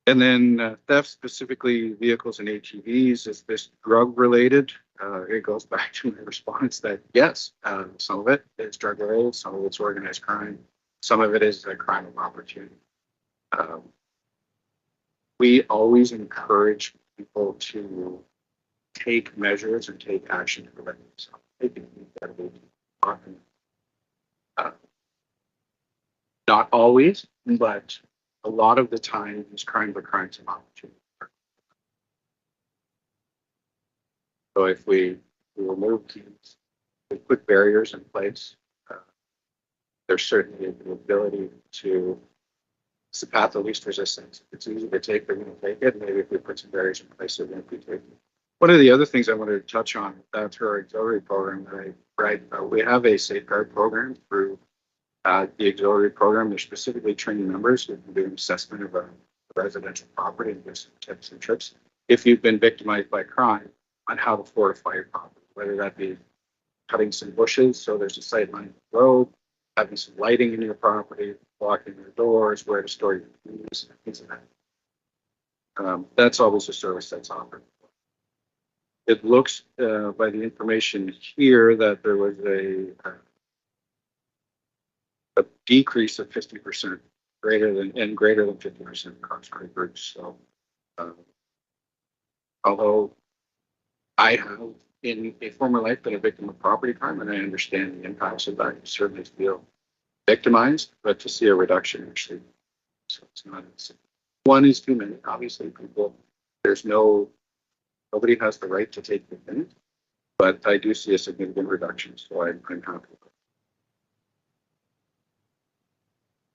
And then theft, specifically vehicles and ATVs, is this drug related? It goes back to my response that yes, some of it is drug related, some of it's organized crime, some of it is a crime of opportunity. We always encourage people to take measures and take action to prevent themselves. Not always, but a lot of the time, these crimes are crimes of opportunity. So if we remove these, we put barriers in place, there's certainly the ability to, it's the path of least resistance. If it's easy to take, we're going to take it. Maybe if we put some barriers in place, we're going to take it. One of the other things I wanted to touch on through our auxiliary program that I write, we have a safeguard program through the auxiliary program. They're specifically training members who can do an assessment of a residential property and give some tips and tricks if you've been victimized by crime on how to fortify your property, whether that be cutting some bushes so there's a sight line of the road, having some lighting in your property, blocking your doors, where to store your keys, things like that. That's always a service that's offered. It looks by the information here that there was a decrease of 50% greater than 50% across groups. So, although I have in a former life been a victim of property crime and I understand the impacts of that, you certainly feel victimized, but to see a reduction actually, so it's not one is too many. Obviously, people, nobody has the right to take the minute, but I do see a significant reduction, so I'm happy.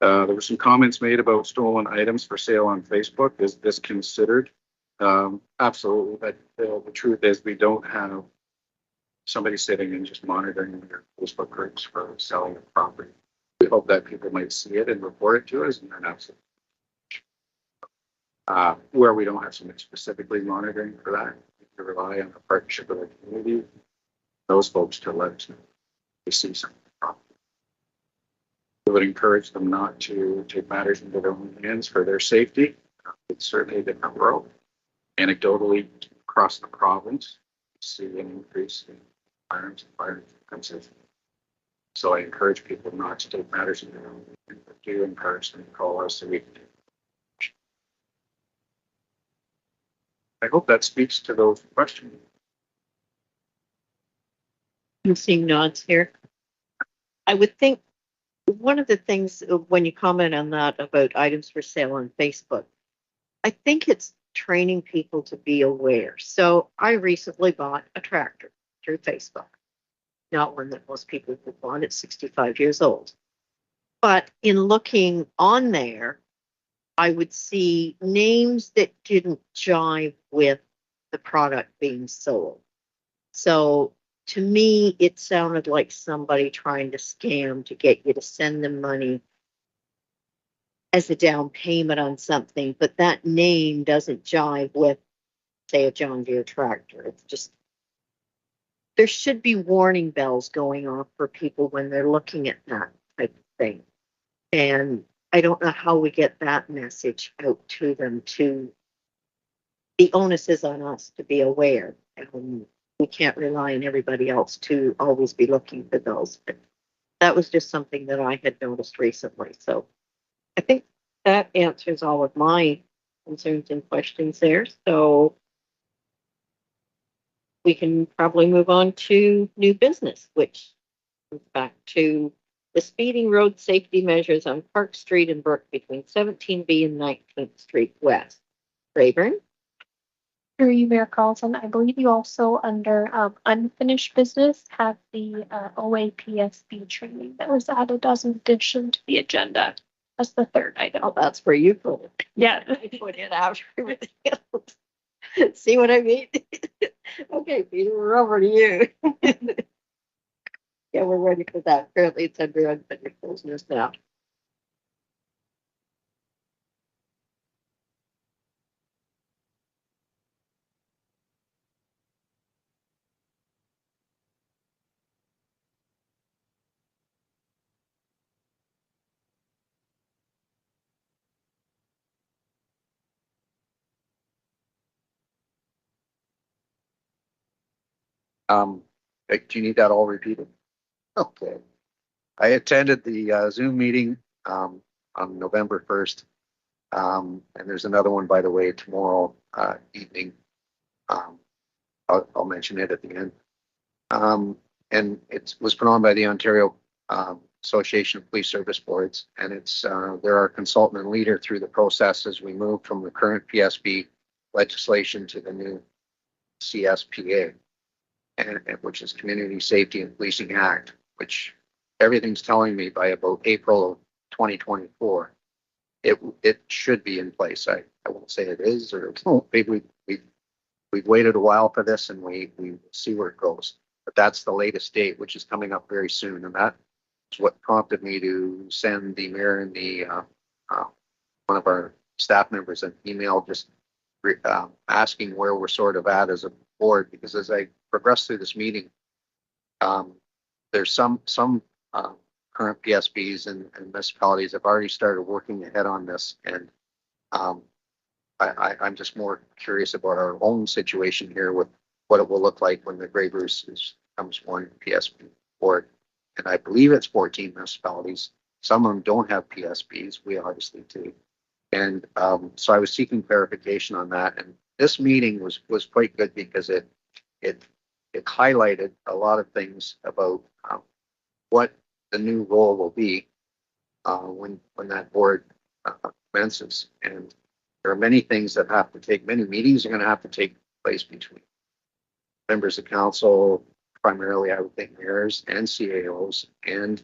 There were some comments made about stolen items for sale on Facebook. Is this considered? Absolutely, but the truth is we don't have somebody sitting and just monitoring their Facebook groups for selling a property. We hope that people might see it and report it to us, and then absolutely. Where we don't have somebody specifically monitoring for that, we rely on a partnership with the community, those folks to let us know if they see something. We would encourage them not to take matters into their own hands for their safety. It's certainly a different world. Anecdotally, across the province, we see an increase in firearms and fire offenses. So I encourage people not to take matters into their own hands, but do encourage them to call us so we can. I hope that speaks to those questions. I'm seeing nods here. I would think one of the things when you comment on that about items for sale on Facebook, I think it's training people to be aware. So I recently bought a tractor through Facebook, not one that most people would want at 65 years old. But in looking on there, I would see names that didn't jive with the product being sold. So to me, it sounded like somebody trying to scam to get you to send them money as a down payment on something, but that name doesn't jive with, say, a John Deere tractor. It's just, there should be warning bells going off for people when they're looking at that type of thing. And I don't know how we get that message out to them. To the onus is on us to be aware. We can't rely on everybody else to always be looking for those. But that was just something that I had noticed recently. So I think that answers all of my concerns and questions there. So we can probably move on to new business, which comes back to the speeding road safety measures on Park Street and Burke between 17B and 19th Street West. Rayburn? Through you, Mayor Carlton, I believe you also under unfinished business have the OAPSB training that was added as an addition to the agenda as the third item. Oh, that's where you put it. Yeah. I put it after everything else. See what I mean? Okay, Peter, we're over to you. Yeah, we're ready for that. Currently, it's under unfinished business now. Do you need that all repeated? Okay. I attended the Zoom meeting on November 1st. And there's another one, by the way, tomorrow evening. I'll mention it at the end. And it was put on by the Ontario Association of Police Service Boards, and it's they're our consultant and leader through the process as we move from the current PSB legislation to the new CSPA, and which is Community Safety and Policing Act, which everything's telling me by about April of 2024, it should be in place. I won't say it is, or it won't. Maybe we've waited a while for this, and we see where it goes. But that's the latest date, which is coming up very soon, and that is what prompted me to send the mayor and the one of our staff members an email just asking where we're sort of at as a board, because as I progress through this meeting, there's some current PSBs and municipalities have already started working ahead on this, and I'm just more curious about our own situation here with what it will look like when the Grey Bruce comes one PSB board. And I believe it's 14 municipalities. Some of them don't have PSBs. We obviously do. And so I was seeking clarification on that. And this meeting was quite good because it highlighted a lot of things about what the new role will be when that board commences. And there are many things that have to take, many meetings are going to have to take place between members of council, primarily I would think mayors and CAOs, and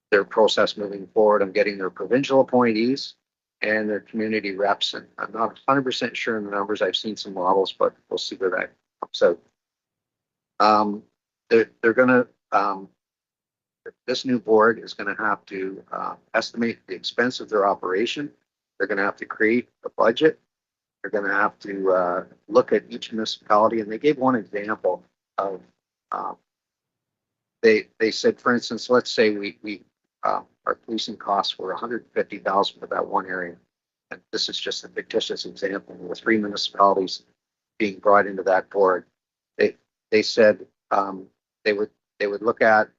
their process moving forward on getting their provincial appointees and their community reps. And I'm not 100% sure in the numbers. I've seen some models, but we'll see where that comes out. They're going to, this new board is going to have to estimate the expense of their operation. They're going to have to create a budget. They're going to have to look at each municipality. And they gave one example of, they said, for instance, let's say we our policing costs were $150,000 for that one area. And this is just a fictitious example with 3 municipalities being brought into that board. They said they would look at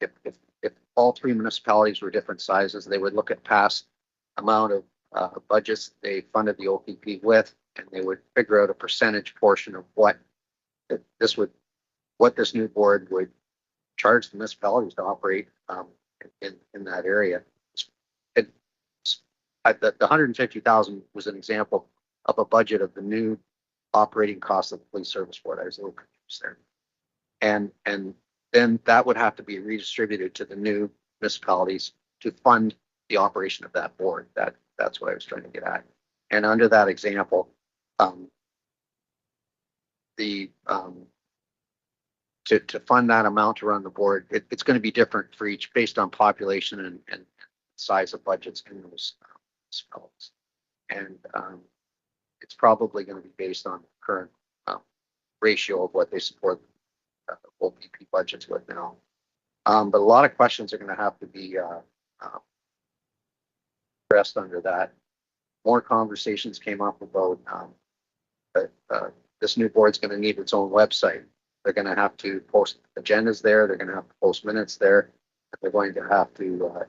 if all 3 municipalities were different sizes, they would look at past amount of budgets they funded the OPP with, and they would figure out a percentage portion of what this new board would charge the municipalities to operate in that area. The 150,000 was an example of a budget of the new operating cost of the police service board. I was a little confused there, and then that would have to be redistributed to the new municipalities to fund the operation of that board. That's what I was trying to get at. And under that example, to fund that amount to run the board, it's going to be different for each based on population and size of budgets in those municipalities. And it's probably going to be based on the current ratio of what they support OPP budgets with now. But a lot of questions are going to have to be addressed under that. More conversations came up about this new board's going to need its own website. They're going to have to post agendas there. They're going to have to post minutes there. They're going to have to,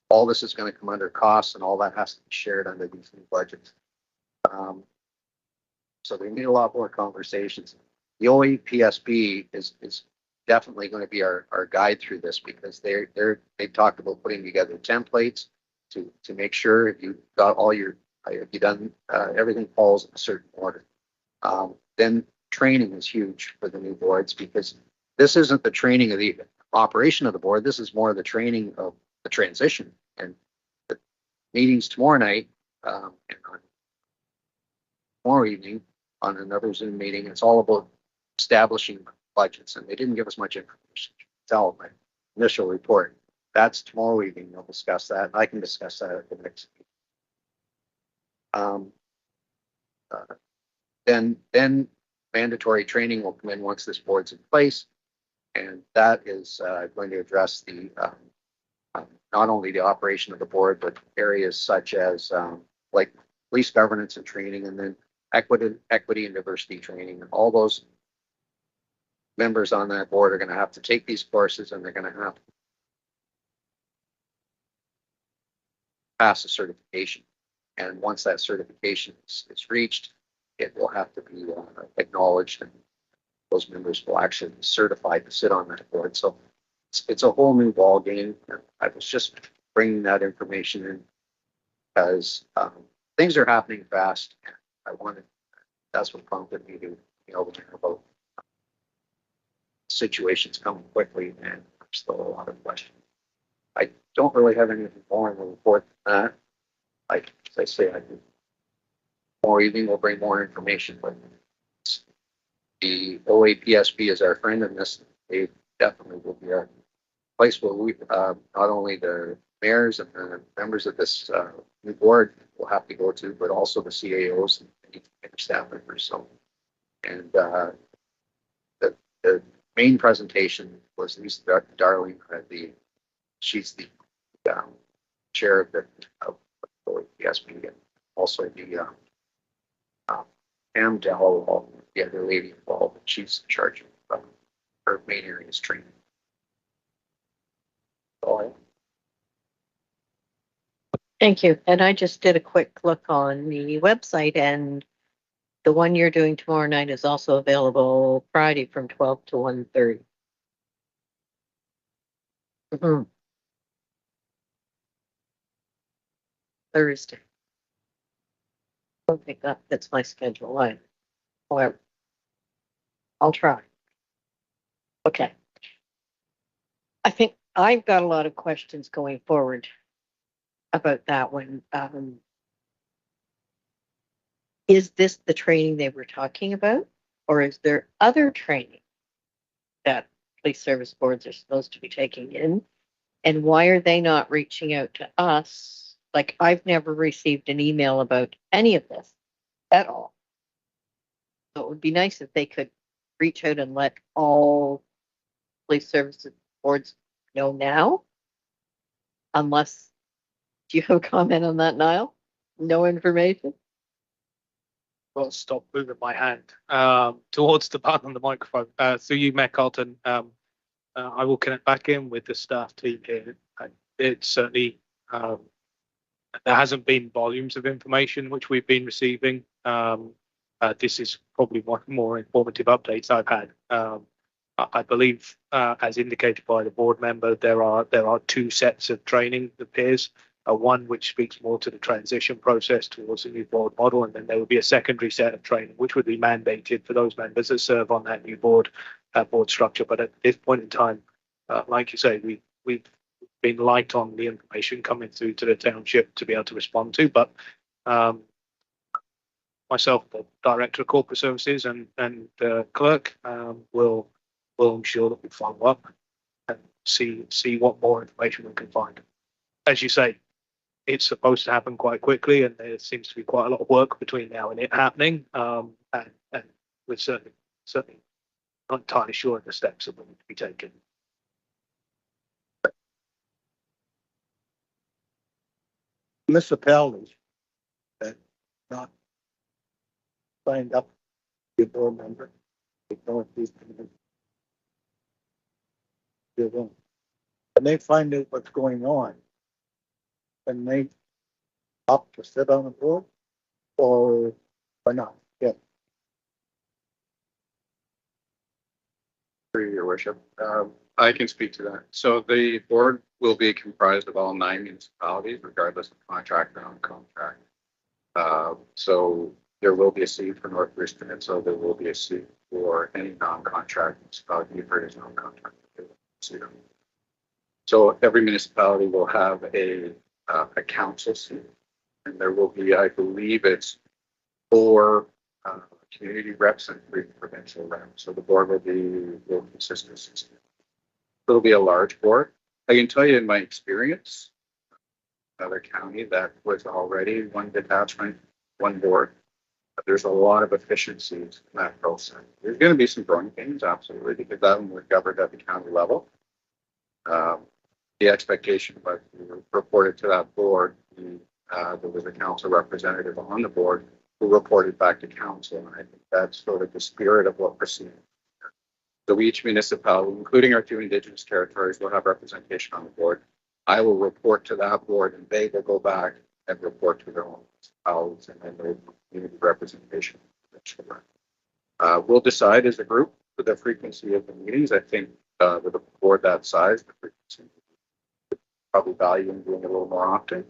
all this is going to come under costs, and all that has to be shared under these new budgets. So we need a lot more conversations. The OAPSB is definitely going to be our guide through this, because they've talked about putting together templates to make sure if you've got all your Have you done, everything falls in a certain order. Then training is huge for the new boards because this isn't the training of the operation of the board. This is more the training of the transition and the meetings tomorrow night, and on tomorrow evening on another Zoom meeting. It's all about establishing budgets, and they didn't give us much information. Tell my initial report. That's tomorrow evening. They'll discuss that. I can discuss that at the next meeting. Then mandatory training will come in once this board's in place, and that is going to address the not only the operation of the board, but areas such as like police governance and training, and then equity and diversity training, and all those members on that board are going to have to take these courses, and they're going to have to pass a certification. And once that certification is reached, it will have to be acknowledged, and those members will actually be certified to sit on that board. So it's a whole new ball game. I was just bringing that information in because things are happening fast. That's what prompted me to be able to hear about situations coming quickly, and there's still a lot of questions. I don't really have anything more in the report than that. Like as I say, I do. More evening will bring more information, but the OAPSB is our friend in this. They definitely will be our place where we, not only the mayors and the members of this new board will have to go to, but also the CAOs and staff members. So, and the main presentation was Lisa Darling. She's the chair of the OAPSB, and also the Pam Dell, the other lady involved. She's in charge of her main area is training. Thank you. And I just did a quick look on the website, and the one you're doing tomorrow night is also available Friday from 12 to 1:30. Thursday. I don't think that fits my schedule. However, I'll try. Okay. I think I've got a lot of questions going forward about that one. Is this the training they were talking about, or is there other training that police service boards are supposed to be taking in? And why are they not reaching out to us? Like, I've never received an email about any of this at all. So it would be nice if they could reach out and let all police services boards know now. Unless, do you have a comment on that, Niall? No information? Well, stop moving my hand towards the button on the microphone. So you, Matt Carlton, I will connect back in with the staff team here. It's certainly, there hasn't been volumes of information which we've been receiving. This is probably one of the more informative updates I've had. I believe, as indicated by the board member, there are two sets of training that appears. One which speaks more to the transition process towards the new board model, and then there will be a secondary set of training which would be mandated for those members that serve on that new board structure. But at this point in time, like you say, we've been light on the information coming through to the township to be able to respond to. But myself, the director of corporate services, and the clerk will ensure that we follow up and see what more information we can find. As you say, it's supposed to happen quite quickly, and there seems to be quite a lot of work between now and it happening. And we're certainly not entirely sure of the steps that will need to be taken. Municipalities that not signed up to be a board member, they don't and they find out what's going on, and they opt to sit on the board or not. Yeah. Through your worship, I can speak to that. So the board will be comprised of all 9 municipalities, regardless of contract or non-contract. So there will be a seat for North Brisbane, and so there will be a seat for any non-contract municipality. You've heard it's non-contract. So every municipality will have a council seat, and there will be, I believe it's 4 community reps and 3 provincial reps. So the board will consist of 6. It'll be a large board. I can tell you in my experience, another county that was already 1 detachment, 1 board. But there's a lot of efficiencies in that process. There's going to be some growing pains, absolutely, because that one was governed at the county level. The expectation was we reported to that board. There was a council representative on the board who reported back to council, and I think that's sort of the spirit of what we're seeing. So each municipality, including our 2 Indigenous territories, will have representation on the board. I will report to that board, and they will go back and report to their own municipalities, and then there will be community representation. We'll decide as a group for the frequency of the meetings. I think with a board that size, the frequency probably value in doing it a little more often.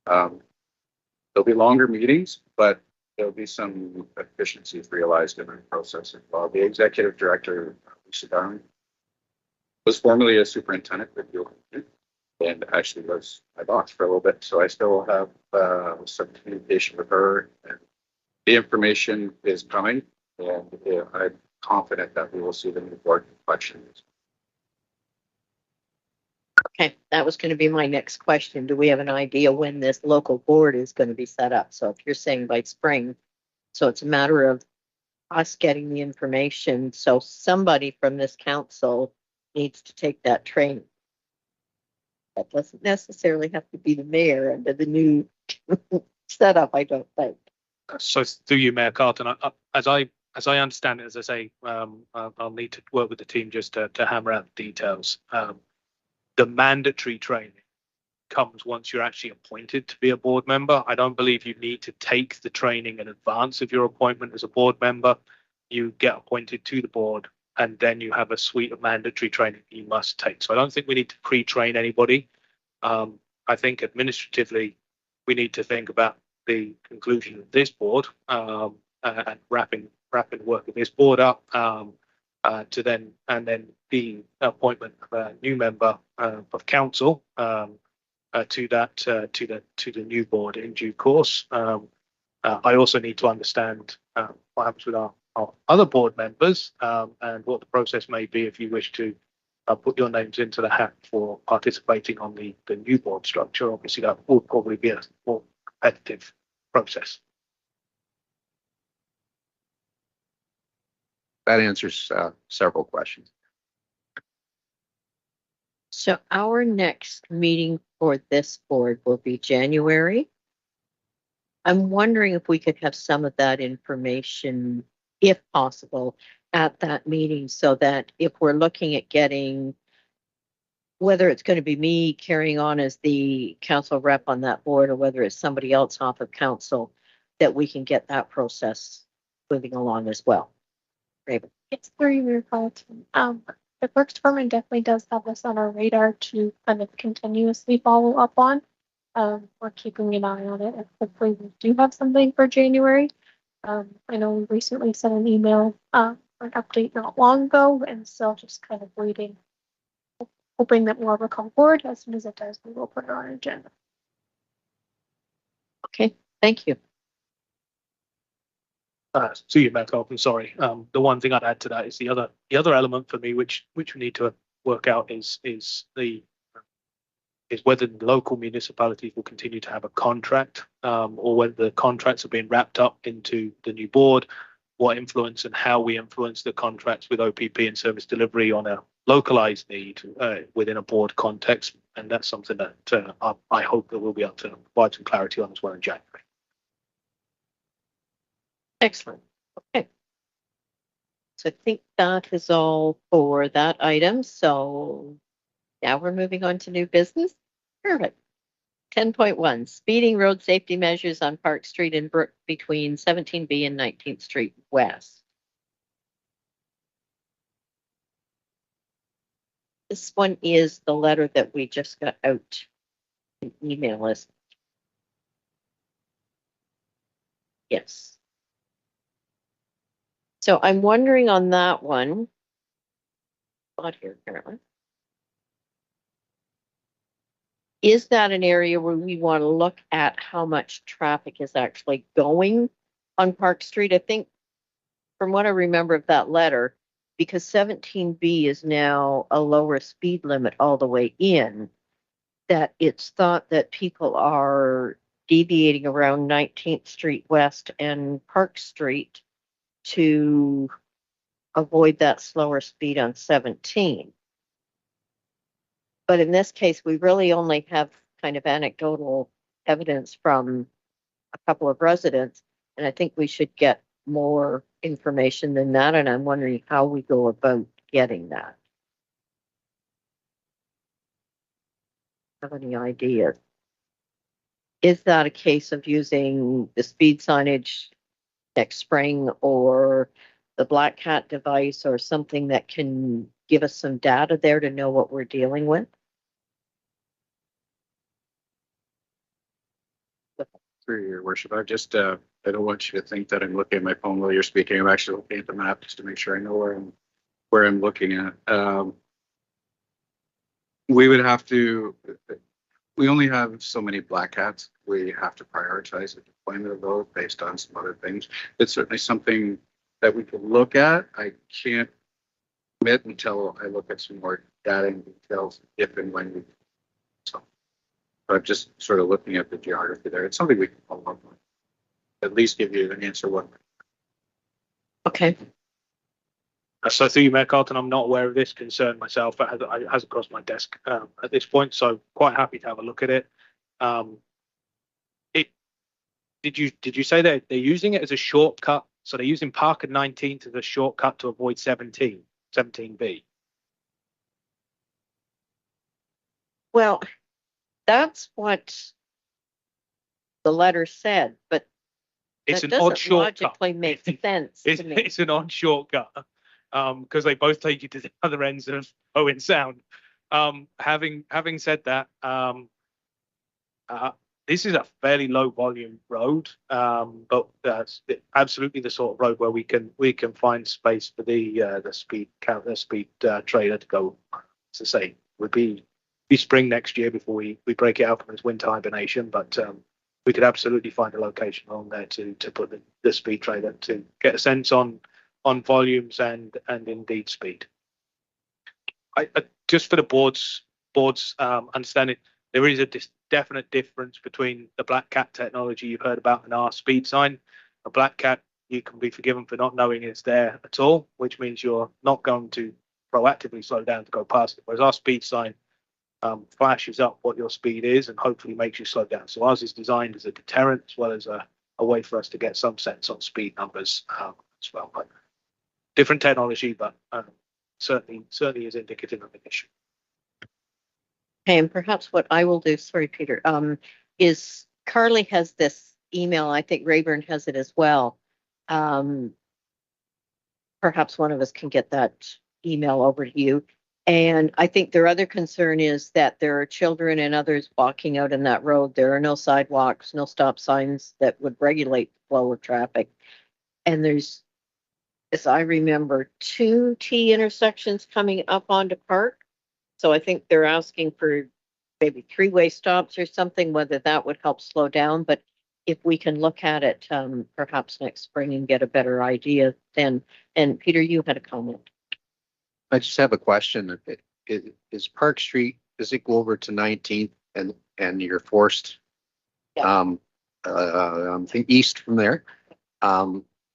There'll be longer meetings, but there'll be some efficiencies realized in the process as well. The executive director, Lisa Darling, was formerly a superintendent with Fuel and actually was my boss for a little bit. So I still have some communication with her, and the information is coming, and I'm confident that we will see the new board questions. Okay, that was going to be my next question. Do we have an idea when this local board is going to be set up? So if you're saying by spring, so it's a matter of us getting the information. So somebody from this council needs to take that training. That doesn't necessarily have to be the mayor under the new setup, I don't think. So through you, Mayor Carlton, as I understand it, as I say, I'll need to work with the team just to hammer out the details. The mandatory training comes once you're actually appointed to be a board member. I don't believe you need to take the training in advance of your appointment as a board member. You get appointed to the board, and then you have a suite of mandatory training you must take. So I don't think we need to pre-train anybody. I think administratively, we need to think about the conclusion of this board and wrapping work of this board up to then the appointment of a new member of council to the new board in due course. I also need to understand what happens with our other board members and what the process may be if you wish to put your names into the hat for participating on the new board structure. Obviously, that will probably be a more competitive process. That answers several questions. So our next meeting for this board will be January. I'm wondering if we could have some of that information, if possible, at that meeting, so that if we're looking at getting, whether it's going to be me carrying on as the council rep on that board, or whether it's somebody else off of council, that we can get that process moving along as well. Raven. It's very weird. The Clerk's Department definitely does have this on our radar to kind of continuously follow up on. We're keeping an eye on it, and hopefully we do have something for January. I know we recently sent an email for an update not long ago, and still just kind of waiting, hoping that more will come forward. As soon as it does, we will put it on our agenda. Okay, thank you. To you, Matt Carlton, sorry. The one thing I'd add to that is the other element for me, which we need to work out is whether the local municipalities will continue to have a contract, or whether the contracts are being wrapped up into the new board, what influence and how we influence the contracts with OPP and service delivery on a localized need within a board context. And that's something that I hope that we'll be able to provide some clarity on as well in January. Excellent. Okay. So I think that is all for that item. So now we're moving on to new business. Perfect. 10.1, speeding road safety measures on Park Street in Brook between 17B and 19th Street West. This one is the letter that we just got out in email list. Yes. So I'm wondering on that one. Spot here, apparently. Is that an area where we want to look at how much traffic is actually going on Park Street? I think from what I remember of that letter, because 17B is now a lower speed limit all the way in, that it's thought that people are deviating around 19th Street West and Park Street to avoid that slower speed on 17. But in this case, we really only have kind of anecdotal evidence from a couple of residents, and I think we should get more information than that, and I'm wondering how we go about getting that. Have any ideas? Is that a case of using the speed signage next spring or the Black Cat device or something that can give us some data there to know what we're dealing with? Through your worship, I just, I don't want you to think that I'm looking at my phone while you're speaking. I'm actually looking at the map just to make sure I know where I'm looking at. We would have to, we only have so many Black Cats. We have to prioritize the deployment of those based on some other things. It's certainly something that we could look at. I can't commit until I look at some more data and details if and when we. So I'm just sort of looking at the geography there. It's something we can follow up on. At least give you an answer what. Okay. So through you, Mayor Carlton, I'm not aware of this concern myself. It hasn't crossed my desk at this point, so quite happy to have a look at it. Did you say that they're using it as a shortcut? So they're using Park and 19th as a shortcut to avoid 17B. Well, that's what the letter said, but It's that an odd doesn't shortcut. logically make sense to me. It's an odd shortcut because they both take you to the other ends of Owen Sound. Having said that, this is a fairly low volume road, but that's absolutely the sort of road where we can find space for the speed trailer to go. As I say, would be spring next year before we break it out from its winter hibernation, but we could absolutely find a location on there to put the speed trailer to get a sense on volumes and indeed speed. I just for the board's understanding, there is a definite difference between the Black Cat technology you've heard about and our speed sign. A Black Cat, you can be forgiven for not knowing it's there at all, which means you're not going to proactively slow down to go past it. Whereas our speed sign flashes up what your speed is and hopefully makes you slow down. So ours is designed as a deterrent as well as a way for us to get some sense on speed numbers as well. But different technology, but certainly is indicative of an issue. Okay, and perhaps what I will do, sorry, Peter, is Carly has this email. I think Rayburn has it as well. Perhaps one of us can get that email over to you. And I think their other concern is that there are children and others walking out in that road. There are no sidewalks, no stop signs that would regulate the flow of traffic. And there's, as I remember, 2 T intersections coming up onto Park. So I think they're asking for maybe 3-way stops or something, whether that would help slow down. But if we can look at it perhaps next spring and get a better idea then. And Peter, you had a comment. I just have a question. Is Park Street, does it go over to 19th and you're forced east from there?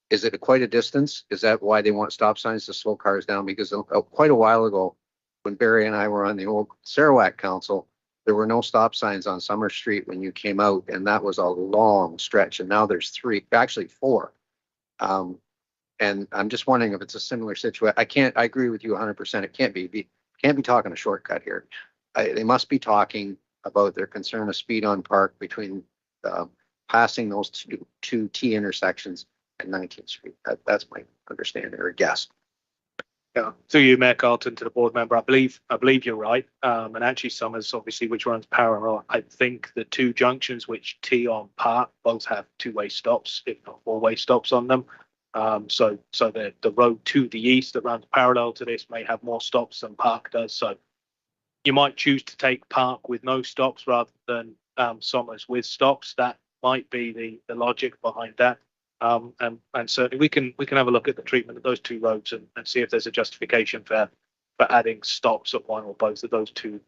Is it quite a distance? Is that why they want stop signs to slow cars down? Because quite a while ago, when Barry and I were on the old Sarawak Council, there were no stop signs on Summer Street when you came out, and that was a long stretch. And now there's 3, actually 4. And I'm just wondering if it's a similar situation. I agree with you 100%. It can't be talking a shortcut here. They must be talking about their concern of speed on Park between passing those two T intersections and 19th Street. That's my understanding or guess. Yeah, through you, Mayor Carlton, to the board member, I believe you're right. And actually Summers, obviously, which runs parallel, I think the two junctions which tee on Park both have two-way stops, if not four-way stops on them. So the road to the east that runs parallel to this may have more stops than Park does. So you might choose to take Park with no stops rather than Summers with stops. That might be the logic behind that. And certainly we can have a look at the treatment of those two roads and see if there's a justification for adding stops at one or both of those two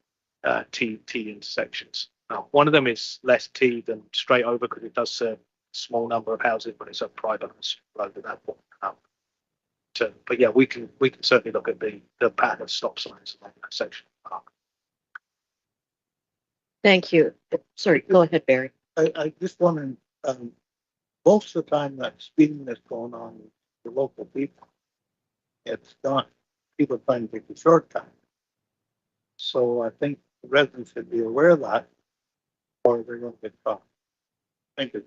T intersections. Now, one of them is less T than straight over because it does serve a small number of houses, but it's a private road at that point. But yeah, we can certainly look at the pattern of stop signs along that section of the park. Thank you. Sorry, go ahead, Barry. I just wondering, most of the time that speeding that's going on with the local people, it's not people trying to take the shortcut. So I think the residents should be aware of that, or they're going to get caught. Thank you.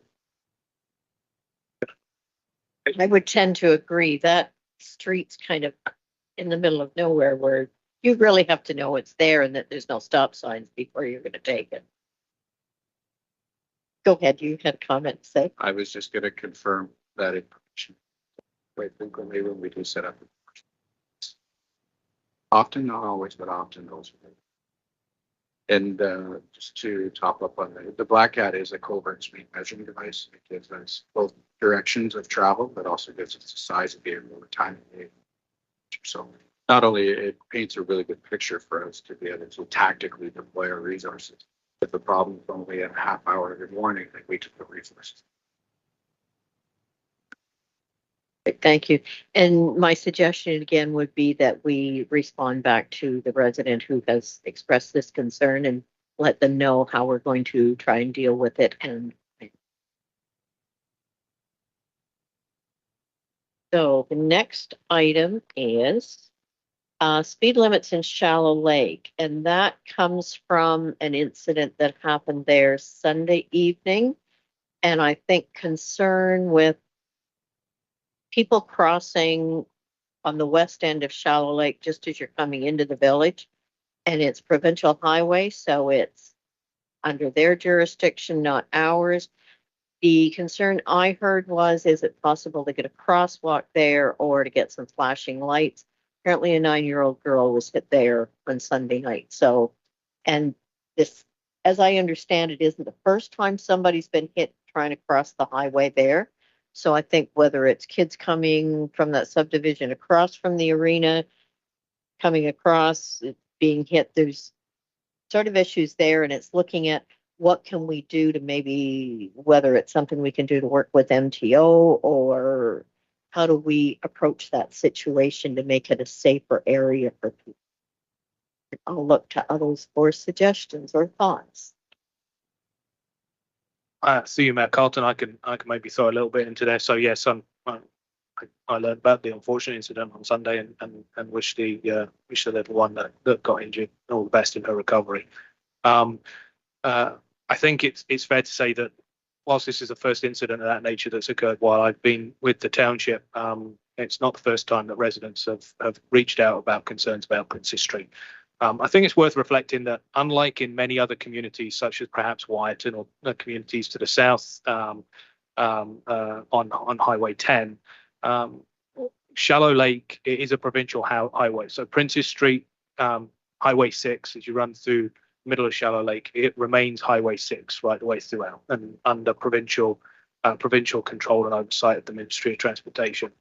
I would tend to agree that street's kind of in the middle of nowhere where you really have to know it's there and that there's no stop signs before you're going to take it. Go ahead, you had a comment to say. I was just going to confirm that information quite frequently when we do set up. Often, not always, but often those. And just to top up on the Black Cat is a covert speed measuring device. It gives us both directions of travel, but also gives us the size of the area over time. So not only it paints a really good picture for us to be able to tactically deploy our resources. If the problem is only a half hour every morning, then we took the resources. Thank you. And my suggestion again would be that we respond back to the resident who has expressed this concern and let them know how we're going to try and deal with it. And so the next item is speed limits in Shallow Lake, and that comes from an incident that happened there Sunday evening. And I think concern with people crossing on the west end of Shallow Lake just as you're coming into the village, and it's provincial highway, so it's under their jurisdiction, not ours. The concern I heard was, is it possible to get a crosswalk there or to get some flashing lights? Apparently a 9-year-old girl was hit there on Sunday night. So, and this, as I understand it, isn't the first time somebody's been hit trying to cross the highway there. So I think whether it's kids coming from that subdivision across from the arena, coming across, being hit, there's sort of issues there. And it's looking at what can we do to maybe, whether it's something we can do to work with MTO, or how do we approach that situation to make it a safer area for people? I'll look to others for suggestions or thoughts. See you, Mayor Carlton. I can maybe throw a little bit into there. So yes, I learned about the unfortunate incident on Sunday and wish the little one that got injured all the best in her recovery. I think it's fair to say that whilst this is the first incident of that nature that's occurred while I've been with the township, it's not the first time that residents have reached out about concerns about Princes Street. I think it's worth reflecting that unlike in many other communities, such as perhaps Wyerton or communities to the south on Highway 10, Shallow Lake is a provincial highway. So Princes Street, Highway 6, as you run through middle of Shallow Lake, it remains Highway 6 right the way throughout and under provincial control and oversight of the Ministry of Transportation.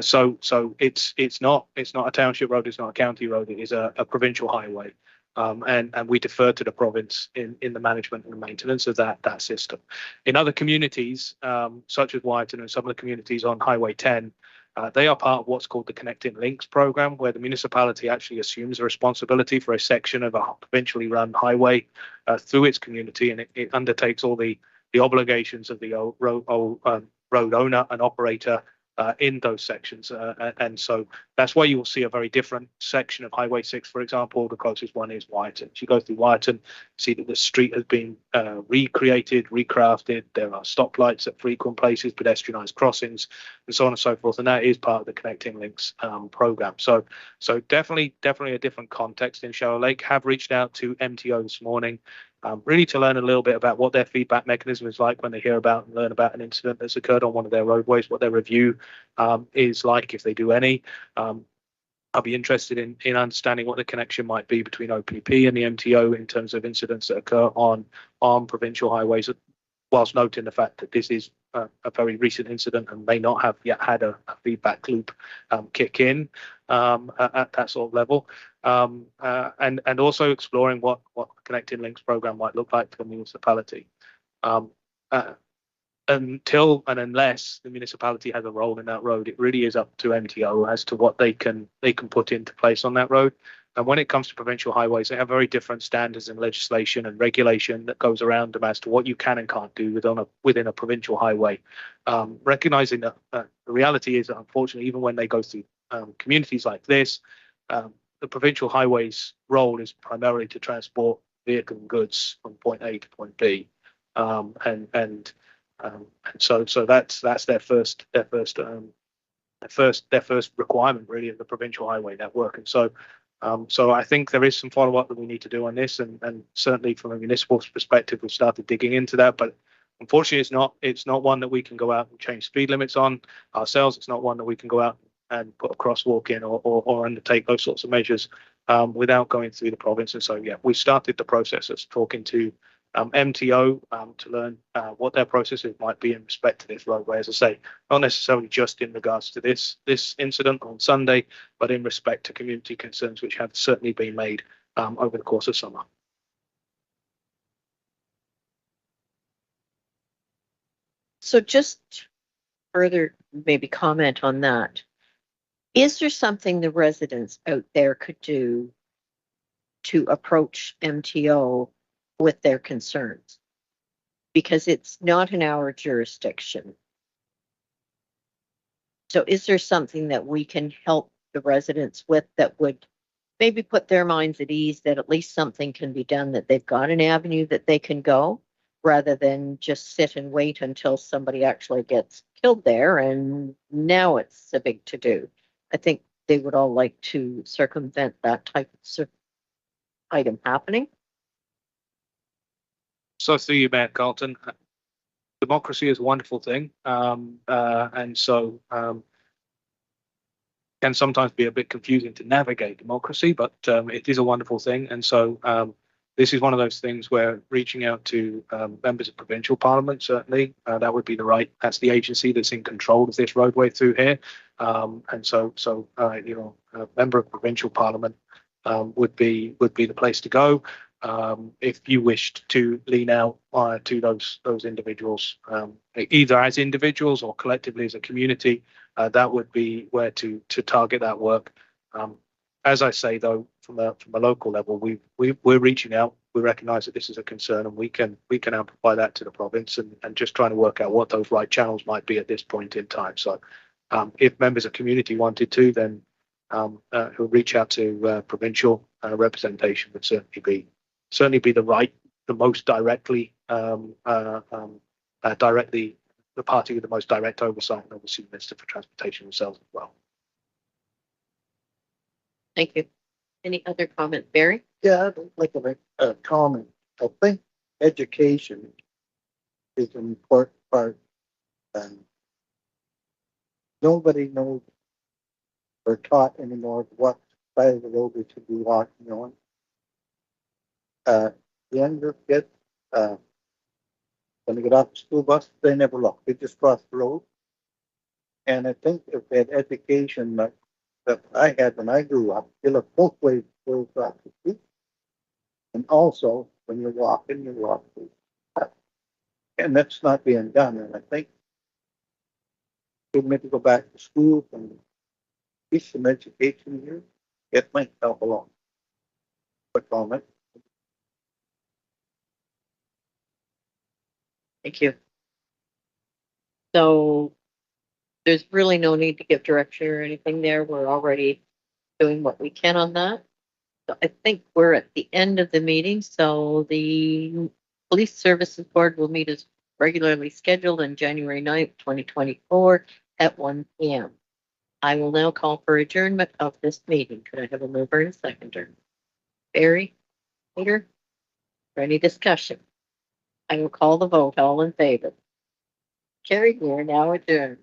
So it's not a township road, it's not a county road, it is a provincial highway. And we defer to the province in the management and the maintenance of that system. In other communities, such as Wyerton and some of the communities on Highway 10, they are part of what's called the Connecting Links program, where the municipality actually assumes the responsibility for a section of a provincially run highway through its community, and it undertakes all the obligations of the road owner and operator in those sections. And so that's why you will see a very different section of Highway 6, for example. The closest one is Wyton. As you go through Wyton, see that the street has been recreated, recrafted. There are stoplights at frequent places, pedestrianised crossings, and so on and so forth. And that is part of the Connecting Links program. So definitely a different context in Shallow Lake. Have reached out to MTO this morning, really to learn a little bit about what their feedback mechanism is like when they hear about and learn about an incident that's occurred on one of their roadways, what their review is like, if they do any. I'll be interested in understanding what the connection might be between OPP and the MTO in terms of incidents that occur on provincial highways, whilst noting the fact that this is a very recent incident and may not have yet had a feedback loop kick in at that sort of level. And also exploring what the Connecting Links program might look like for the municipality. Until and unless the municipality has a role in that road, it really is up to MTO as to what they can put into place on that road. And when it comes to provincial highways, they have very different standards and legislation and regulation that goes around them as to what you can and can't do within a provincial highway. Recognizing that the reality is that unfortunately, even when they go through communities like this, the provincial highways role is primarily to transport vehicle and goods from point A to point B, and so that's their first requirement really of the provincial highway network. And so I think there is some follow up that we need to do on this, and certainly from a municipal perspective, we've started digging into that. But unfortunately, it's not one that we can go out and change speed limits on ourselves. It's not one that we can go out and put a crosswalk in or undertake those sorts of measures without going through the province. And so, yeah, we started the process of talking to MTO to learn what their processes might be in respect to this roadway. As I say, not necessarily just in regards to this incident on Sunday, but in respect to community concerns which have certainly been made over the course of summer. So just further maybe comment on that. Is there something the residents out there could do to approach MTO with their concerns? Because it's not in our jurisdiction. So is there something that we can help the residents with that would maybe put their minds at ease that at least something can be done, that they've got an avenue that they can go, rather than just sit and wait until somebody actually gets killed there and now it's a big to-do? I think they would all like to circumvent that type of item happening. So through you, Mayor Carlton, democracy is a wonderful thing, and so can sometimes be a bit confusing to navigate democracy, but it is a wonderful thing. And so this is one of those things where reaching out to members of provincial parliament, certainly that would be that's the agency that's in control of this roadway through here. And so a member of provincial parliament would be the place to go. If you wished to lean out to those individuals, either as individuals or collectively as a community, that would be where to target that work. As I say, though, from a local level, we're reaching out. We recognise that this is a concern, and we can amplify that to the province, and just trying to work out what those right channels might be at this point in time. So, if members of community wanted to, then who reach out to provincial representation would certainly be the most directly directly the party with the most direct oversight, and obviously the Minister for Transportation themselves as well. Thank you. Any other comment, Barry? Yeah, I'd like to make a comment. I think education is an important part. And nobody knows or taught anymore what side of the road we should be walking on. Younger kids, when they get off the school bus, they never look. They just cross the road. And I think if they had education that I had when I grew up, you look both ways before you cross the street. And also, when you're walking, you walk. And that's not being done. And I think we need to go back to school and teach some education here. It might help along. Quick comment. Thank you. So there's really no need to give direction or anything there. We're already doing what we can on that. So I think we're at the end of the meeting, so the Police Services Board will meet as regularly scheduled on January 9th, 2024 at 1 p.m. I will now call for adjournment of this meeting. Could I have a mover and seconder? Barry, Peter, for any discussion? I will call the vote. All in favor? Carried, we are now adjourned.